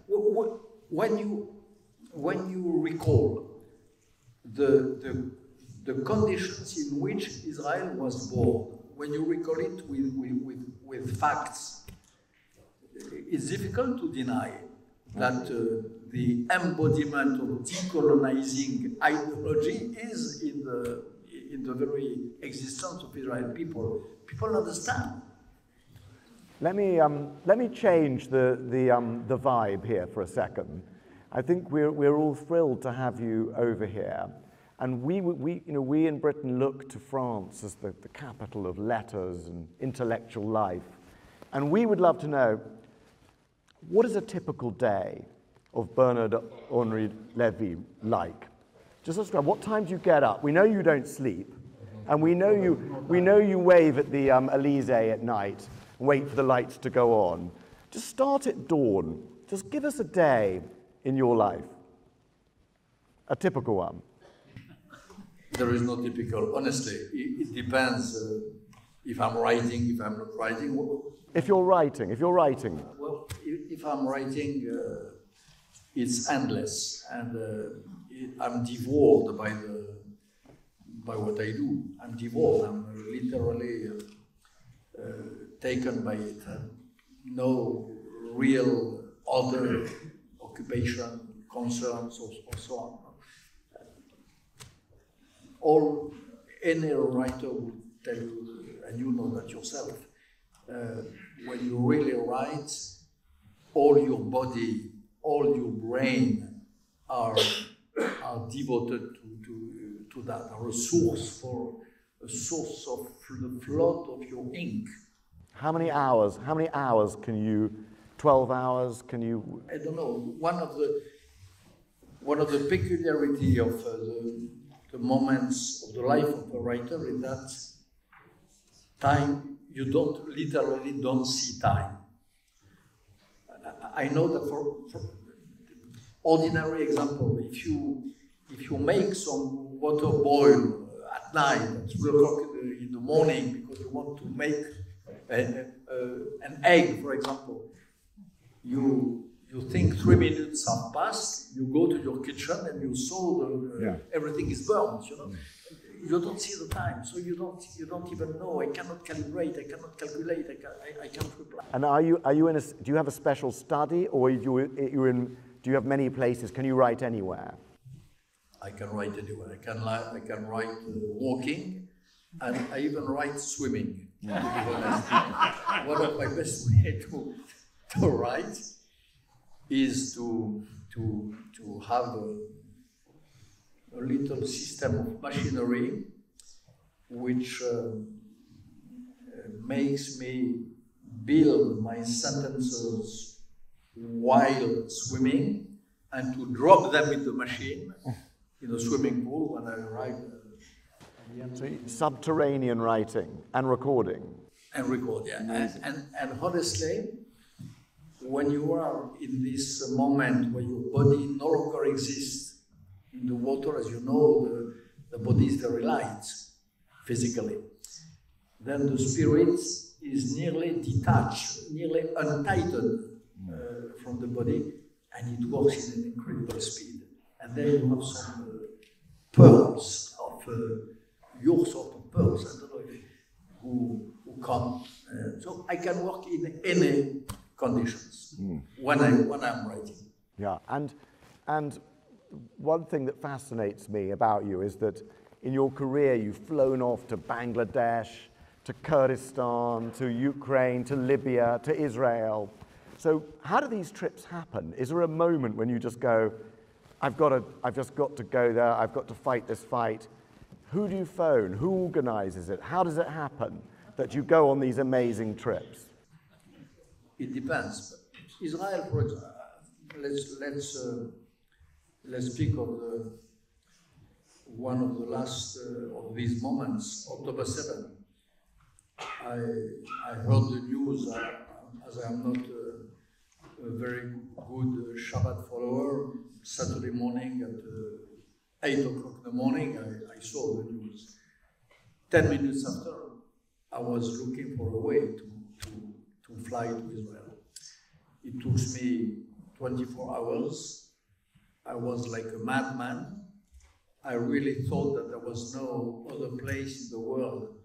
When you recall the conditions in which Israel was born, when you recall it with facts, it's difficult to deny that the embodiment of decolonizing ideology is in the very existence of Israeli people. People understand. Let me change the vibe here for a second. I think we're all thrilled to have you over here, and we in Britain look to France as the capital of letters and intellectual life, and we would love to know, what is a typical day of Bernard-Henri Lévy like? Just describe, what time do you get up? We know you don't sleep, and we know you wave at the Elysee at night and wait for the lights to go on. Just start at dawn. Just give us a day in your life. A typical one. There is no typical, honestly. It depends if I'm writing, if I'm not writing. If you're writing. Well, if I'm writing, it's endless, and I'm devoured by what I do. I'm devoured. I'm literally taken by it. No real other occupation, concerns, or so on. Any writer would tell you, and you know that yourself, when you really write, all your body, all your brain are devoted to that, are a source of the flood of your ink. How many hours can you, 12 hours, can you? I don't know. One of the peculiarity of the moments of the life of a writer is that time, you literally don't see time. I know that for ordinary example, if you make some water boil at night at 3 o'clock in the morning because you want to make an egg, for example, you think 3 minutes have passed, you go to your kitchen and you saw everything is burnt, you know. You don't see the time, so you don't even know. I cannot calibrate, I cannot calculate, I can't reply. And are you in do you have a special study, or do you have many places? Can you write anywhere? I can write anywhere. I can write walking, and I even write swimming. To be honest. One of my best ways to write is to have a little system of machinery which makes me build my sentences while swimming and to drop them in the machine in a swimming pool when I arrive. So subterranean writing and recording. And record, yeah. And honestly, when you are in this moment where your body no longer exists in the water, as you know, the body is very light physically. Then the spirit is nearly detached, nearly untightened from the body, and it works in an incredible speed. And then you have some pearls of your sort of pearls, I don't know who come. So I can work in any conditions when I'm writing. Yeah, and one thing that fascinates me about you is that in your career you've flown off to Bangladesh, to Kurdistan, to Ukraine, to Libya, to Israel. So how do these trips happen? Is there a moment when you just go, I've just got to go there, I've got to fight this fight? Who do you phone? Who organizes it? How does it happen that you go on these amazing trips? It depends. Israel, for example, let's speak of one of the last of these moments, October 7. I heard the news, as I am not a very good Shabbat follower. Saturday morning at 8 o'clock in the morning, I saw the news. 10 minutes after, I was looking for a way to fly to Israel. It took me 24 hours. I was like a madman. I really thought that there was no other place in the world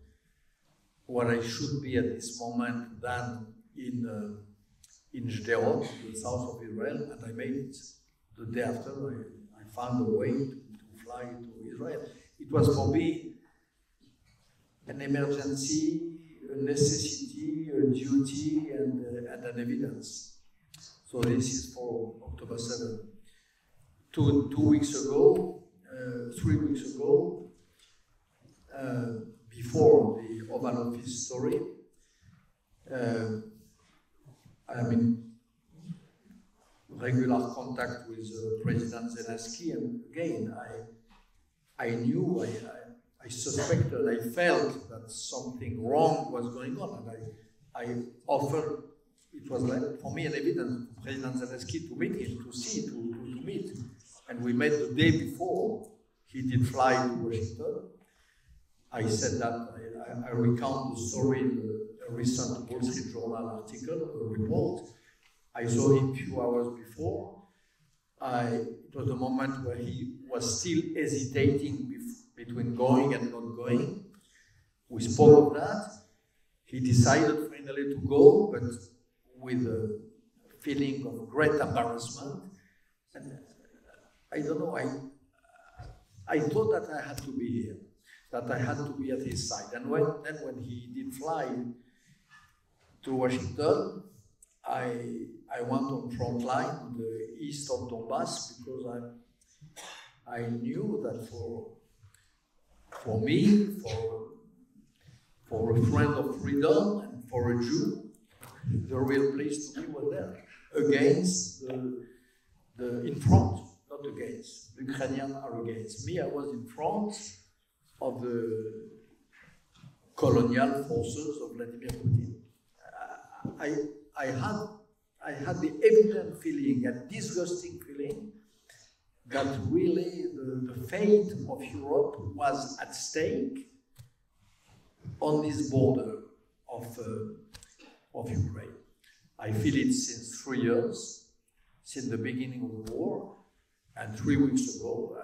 where I should be at this moment than in in Sderot, the south of Israel, and I made it. The day after, I found a way to fly to Israel. It was for me an emergency, a necessity, a duty, and an evidence. So this is for October 7th. 3 weeks ago, before the Oval Office story, I'm in regular contact with President Zelensky, and again, I knew, I suspected, I felt that something wrong was going on, and I offered, it was like, for me, an evidence for President Zelensky to meet him, to meet. And we met the day before he did fly to Washington. I said that, I recount the story in a recent Wall Street Journal article, a report. I saw him a few hours before. It was the moment where he was still hesitating between going and not going. We spoke of that. He decided finally to go, but with a feeling of great embarrassment. And I don't know, I thought that I had to be here, that I had to be at his side. And when he did fly to Washington, I went on front line, the east of Donbass, because I knew that for me, for a friend of freedom and for a Jew, the real place to be was there, against in front, not against. The Ukrainians are against. Me, I was in front of the colonial forces of Vladimir Putin. I had the evident feeling, a disgusting feeling, that really the fate of Europe was at stake on this border of Ukraine. I feel it since 3 years, since the beginning of the war, and 3 weeks ago,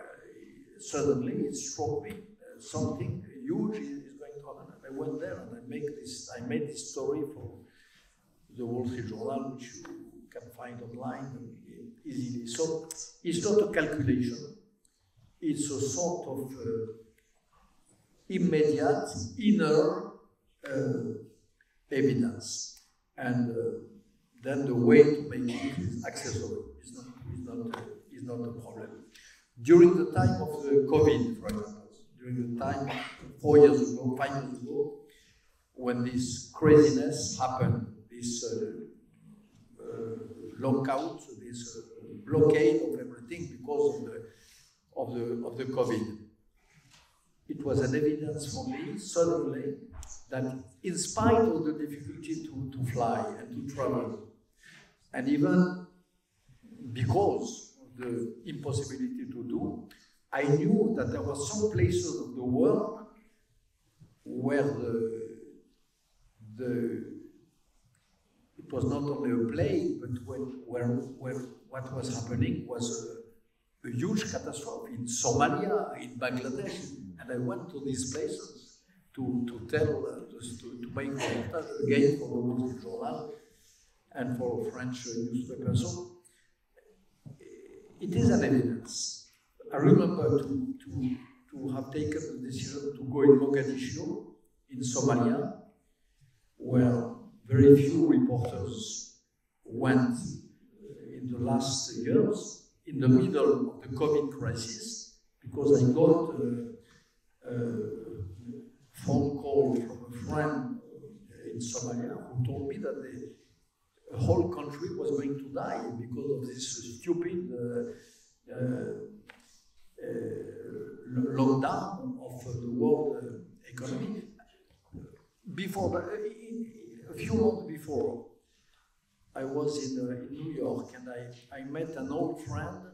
suddenly it struck me, something huge is going to happen. And I went there and I made this story for the Wall Street Journal, which you can find online easily. So it's not a calculation, it's a sort of immediate inner evidence. And then the way to make it is accessible. Is not a problem. During the time of the COVID, for example, during the time 4 years ago, 5 years ago, when this craziness happened, this lockout, this blockade of everything because of the COVID, it was an evidence for me suddenly that in spite of the difficulty to fly and to travel, and even because of the impossibility to do, I knew that there were some places of the world where it was not only a plague, but where what was happening was a huge catastrophe in Somalia, in Bangladesh, and I went to these places to make reportage again for the Wall Street Journal and for French newspaper. So it is an evidence. I remember to have taken the decision to go in Mogadishu, in Somalia, where very few reporters went in the last years, in the middle of the COVID crisis, because I got a phone call from a friend in Somalia who told me that the whole country was going to die because of this stupid lockdown of the world economy. Before that, a few months before, I was in New York and I met an old friend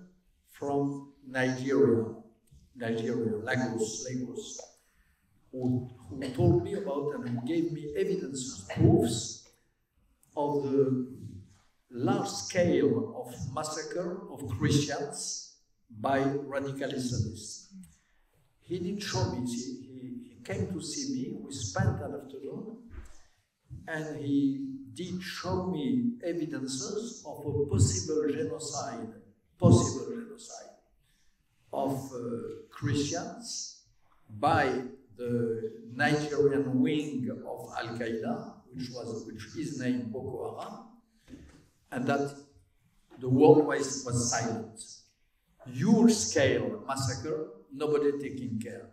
from Nigeria, Lagos, who told me about and who gave me evidence, proofs of the large scale of massacre of Christians by radical Islamists. He didn't show me, he came to see me, we spent an afternoon, and he did show me evidences of a possible genocide of Christians by the Nigerian wing of Al-Qaeda, which is named Boko Haram, and that the world was silent. Huge scale massacre, nobody taking care.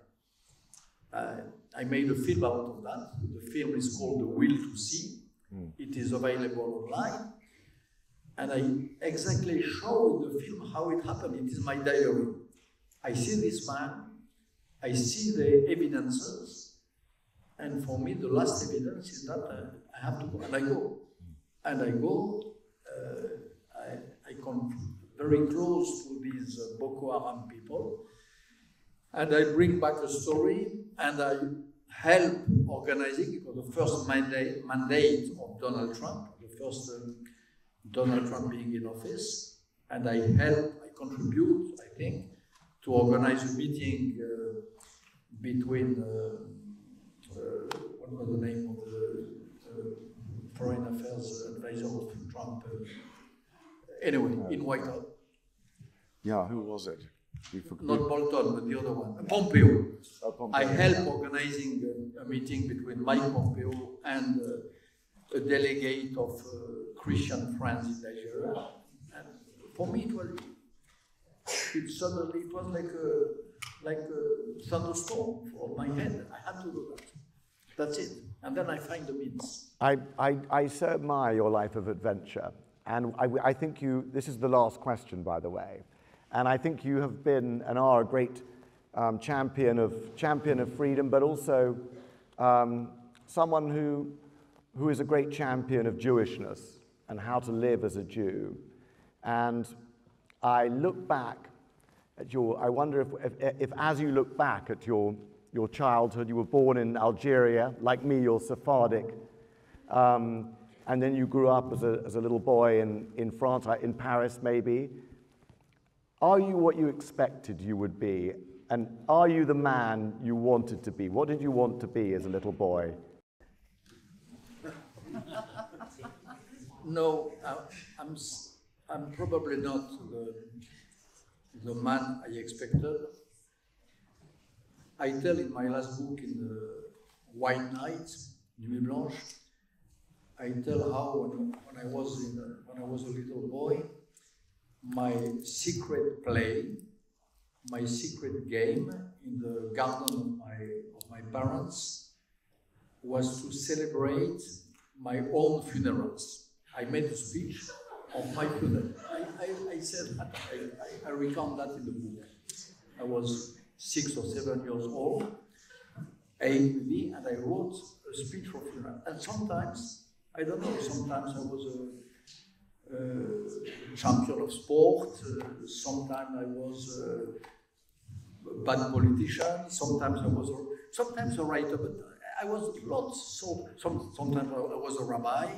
I made a film out of that. The film is called The Will to See. It is available online. And I exactly show in the film how it happened. It is my diary. I see this man, I see the evidences, and for me the last evidence is that I have to go, and I go. And I go, I come very close to these Boko Haram people, and I bring back a story, and I help organizing, because the first mandate of Donald Trump, the first Donald Trump being in office, and I contribute, I think, to organize a meeting between, what was the name of the foreign affairs advisor of Trump? Anyway, in White House. Yeah, who was it? Not Bolton, but the other one. Pompeo. Oh, Pompeo. I helped organizing a meeting between Mike Pompeo and a delegate of Christian friends in Nigeria. And for me, it was like a thunderstorm for my head. I had to do that. That's it. And then I find the means. I so admire your life of adventure. And I think this is the last question, by the way. And I think you have been and are a great champion of freedom, but also someone who is a great champion of Jewishness and how to live as a Jew. And I look back at I wonder if as you look back at your childhood, you were born in Algeria, like me, you're Sephardic, and then you grew up as a little boy in France, in Paris maybe. Are you what you expected you would be? And are you the man you wanted to be? What did you want to be as a little boy? No, I'm probably not the man I expected. I tell in my last book, in the White Night, Nuit Blanche, I tell how when I was a little boy, my secret play, my secret game in the garden of my parents was to celebrate my own funerals. I made a speech of my funeral. I said that, I recount that in the book. I was 6 or 7 years old, 8 maybe, and I wrote a speech for funeral. And sometimes, I don't know, sometimes I was a champion of sport, sometimes I was a bad politician, sometimes I was a writer, but I was lots. So sometimes I was a rabbi,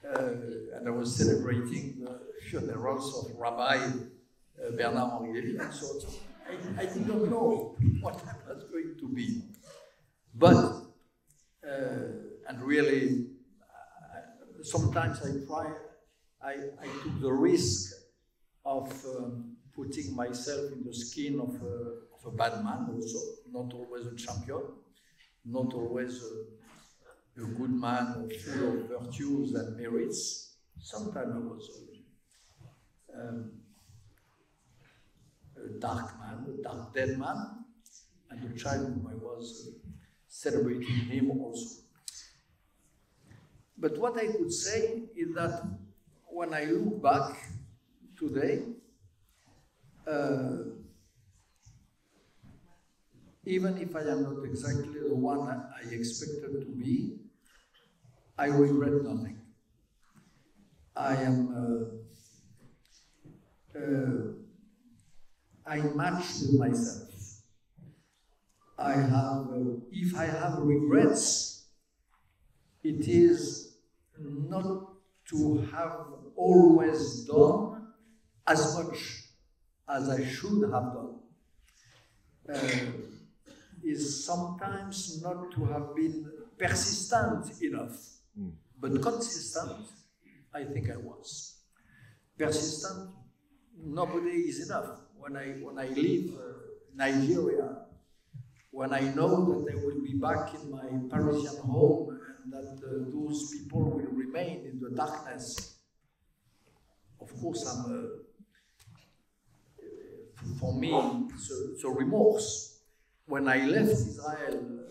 and I was celebrating the funerals of Rabbi Bernard-Henri Lévy, and so I did not know what I was going to be. But, and really, sometimes I took the risk of putting myself in the skin of a bad man also, not always a champion, not always a good man full of virtues and merits. Sometimes I was a dark man, a dark dead man, and the child whom I was celebrating him also. But what I could say is that when I look back today, even if I am not exactly the one I expected to be, I regret nothing. I match with myself. If I have regrets, it is not to have always done as much as I should have done. Is sometimes not to have been persistent enough But consistent, I think I was. Persistent, nobody is enough. When I leave Nigeria, when I know that I will be back in my Parisian home and that those people will remain in the darkness, of course, for me, it's a remorse. When I left Israel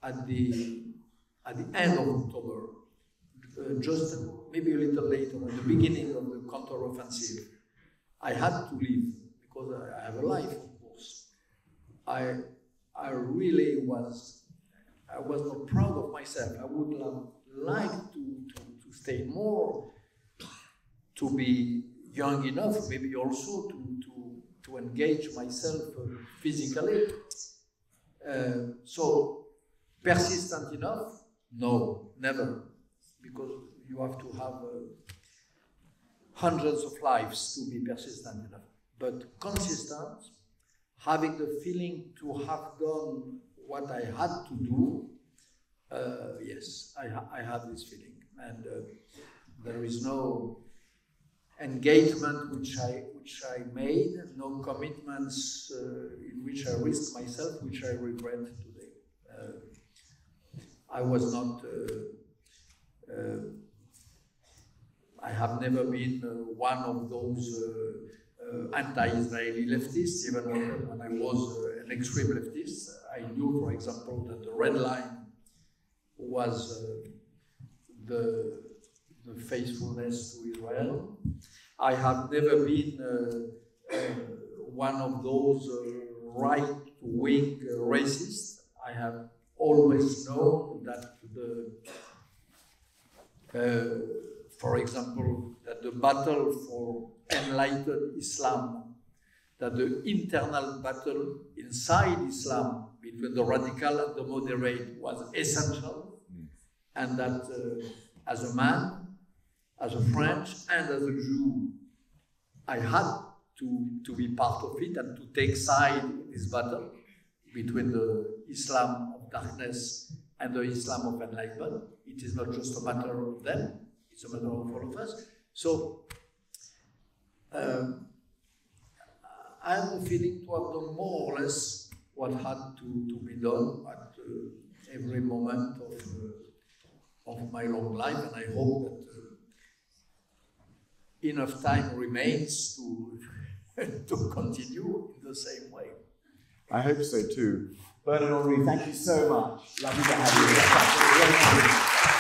at the end of October, just maybe a little later, at the beginning of the counter-offensive, I had to leave because I have a life, of course. I really was not proud of myself. I would have liked to stay more, to be young enough, maybe also to engage myself physically. So, persistent enough? No, never. Because you have to have hundreds of lives to be persistent enough. But consistent, having the feeling to have done what I had to do, yes, I have this feeling. And there is no engagement which I made, no commitments in which I risked myself, which I regret today. I was not, I have never been one of those anti-Israeli leftists, even when I was an extreme leftist. I knew, for example, that the red line was the faithfulness to Israel. I have never been one of those right-wing racists. I have always known that for example, that the battle for enlightened Islam, that the internal battle inside Islam between the radical and the moderate was essential, and that as a man, as a French, and as a Jew, I had to be part of it and to take side in this battle between the Islam of darkness and the Islam of enlightenment. It is not just a matter of them, it's a matter of all of us. So, I have the feeling to have done more or less what had to be done at every moment of my long life, and I hope that enough time remains to continue in the same way. I hope so too. Bernard-Henri, thank you so much. Lovely to have you.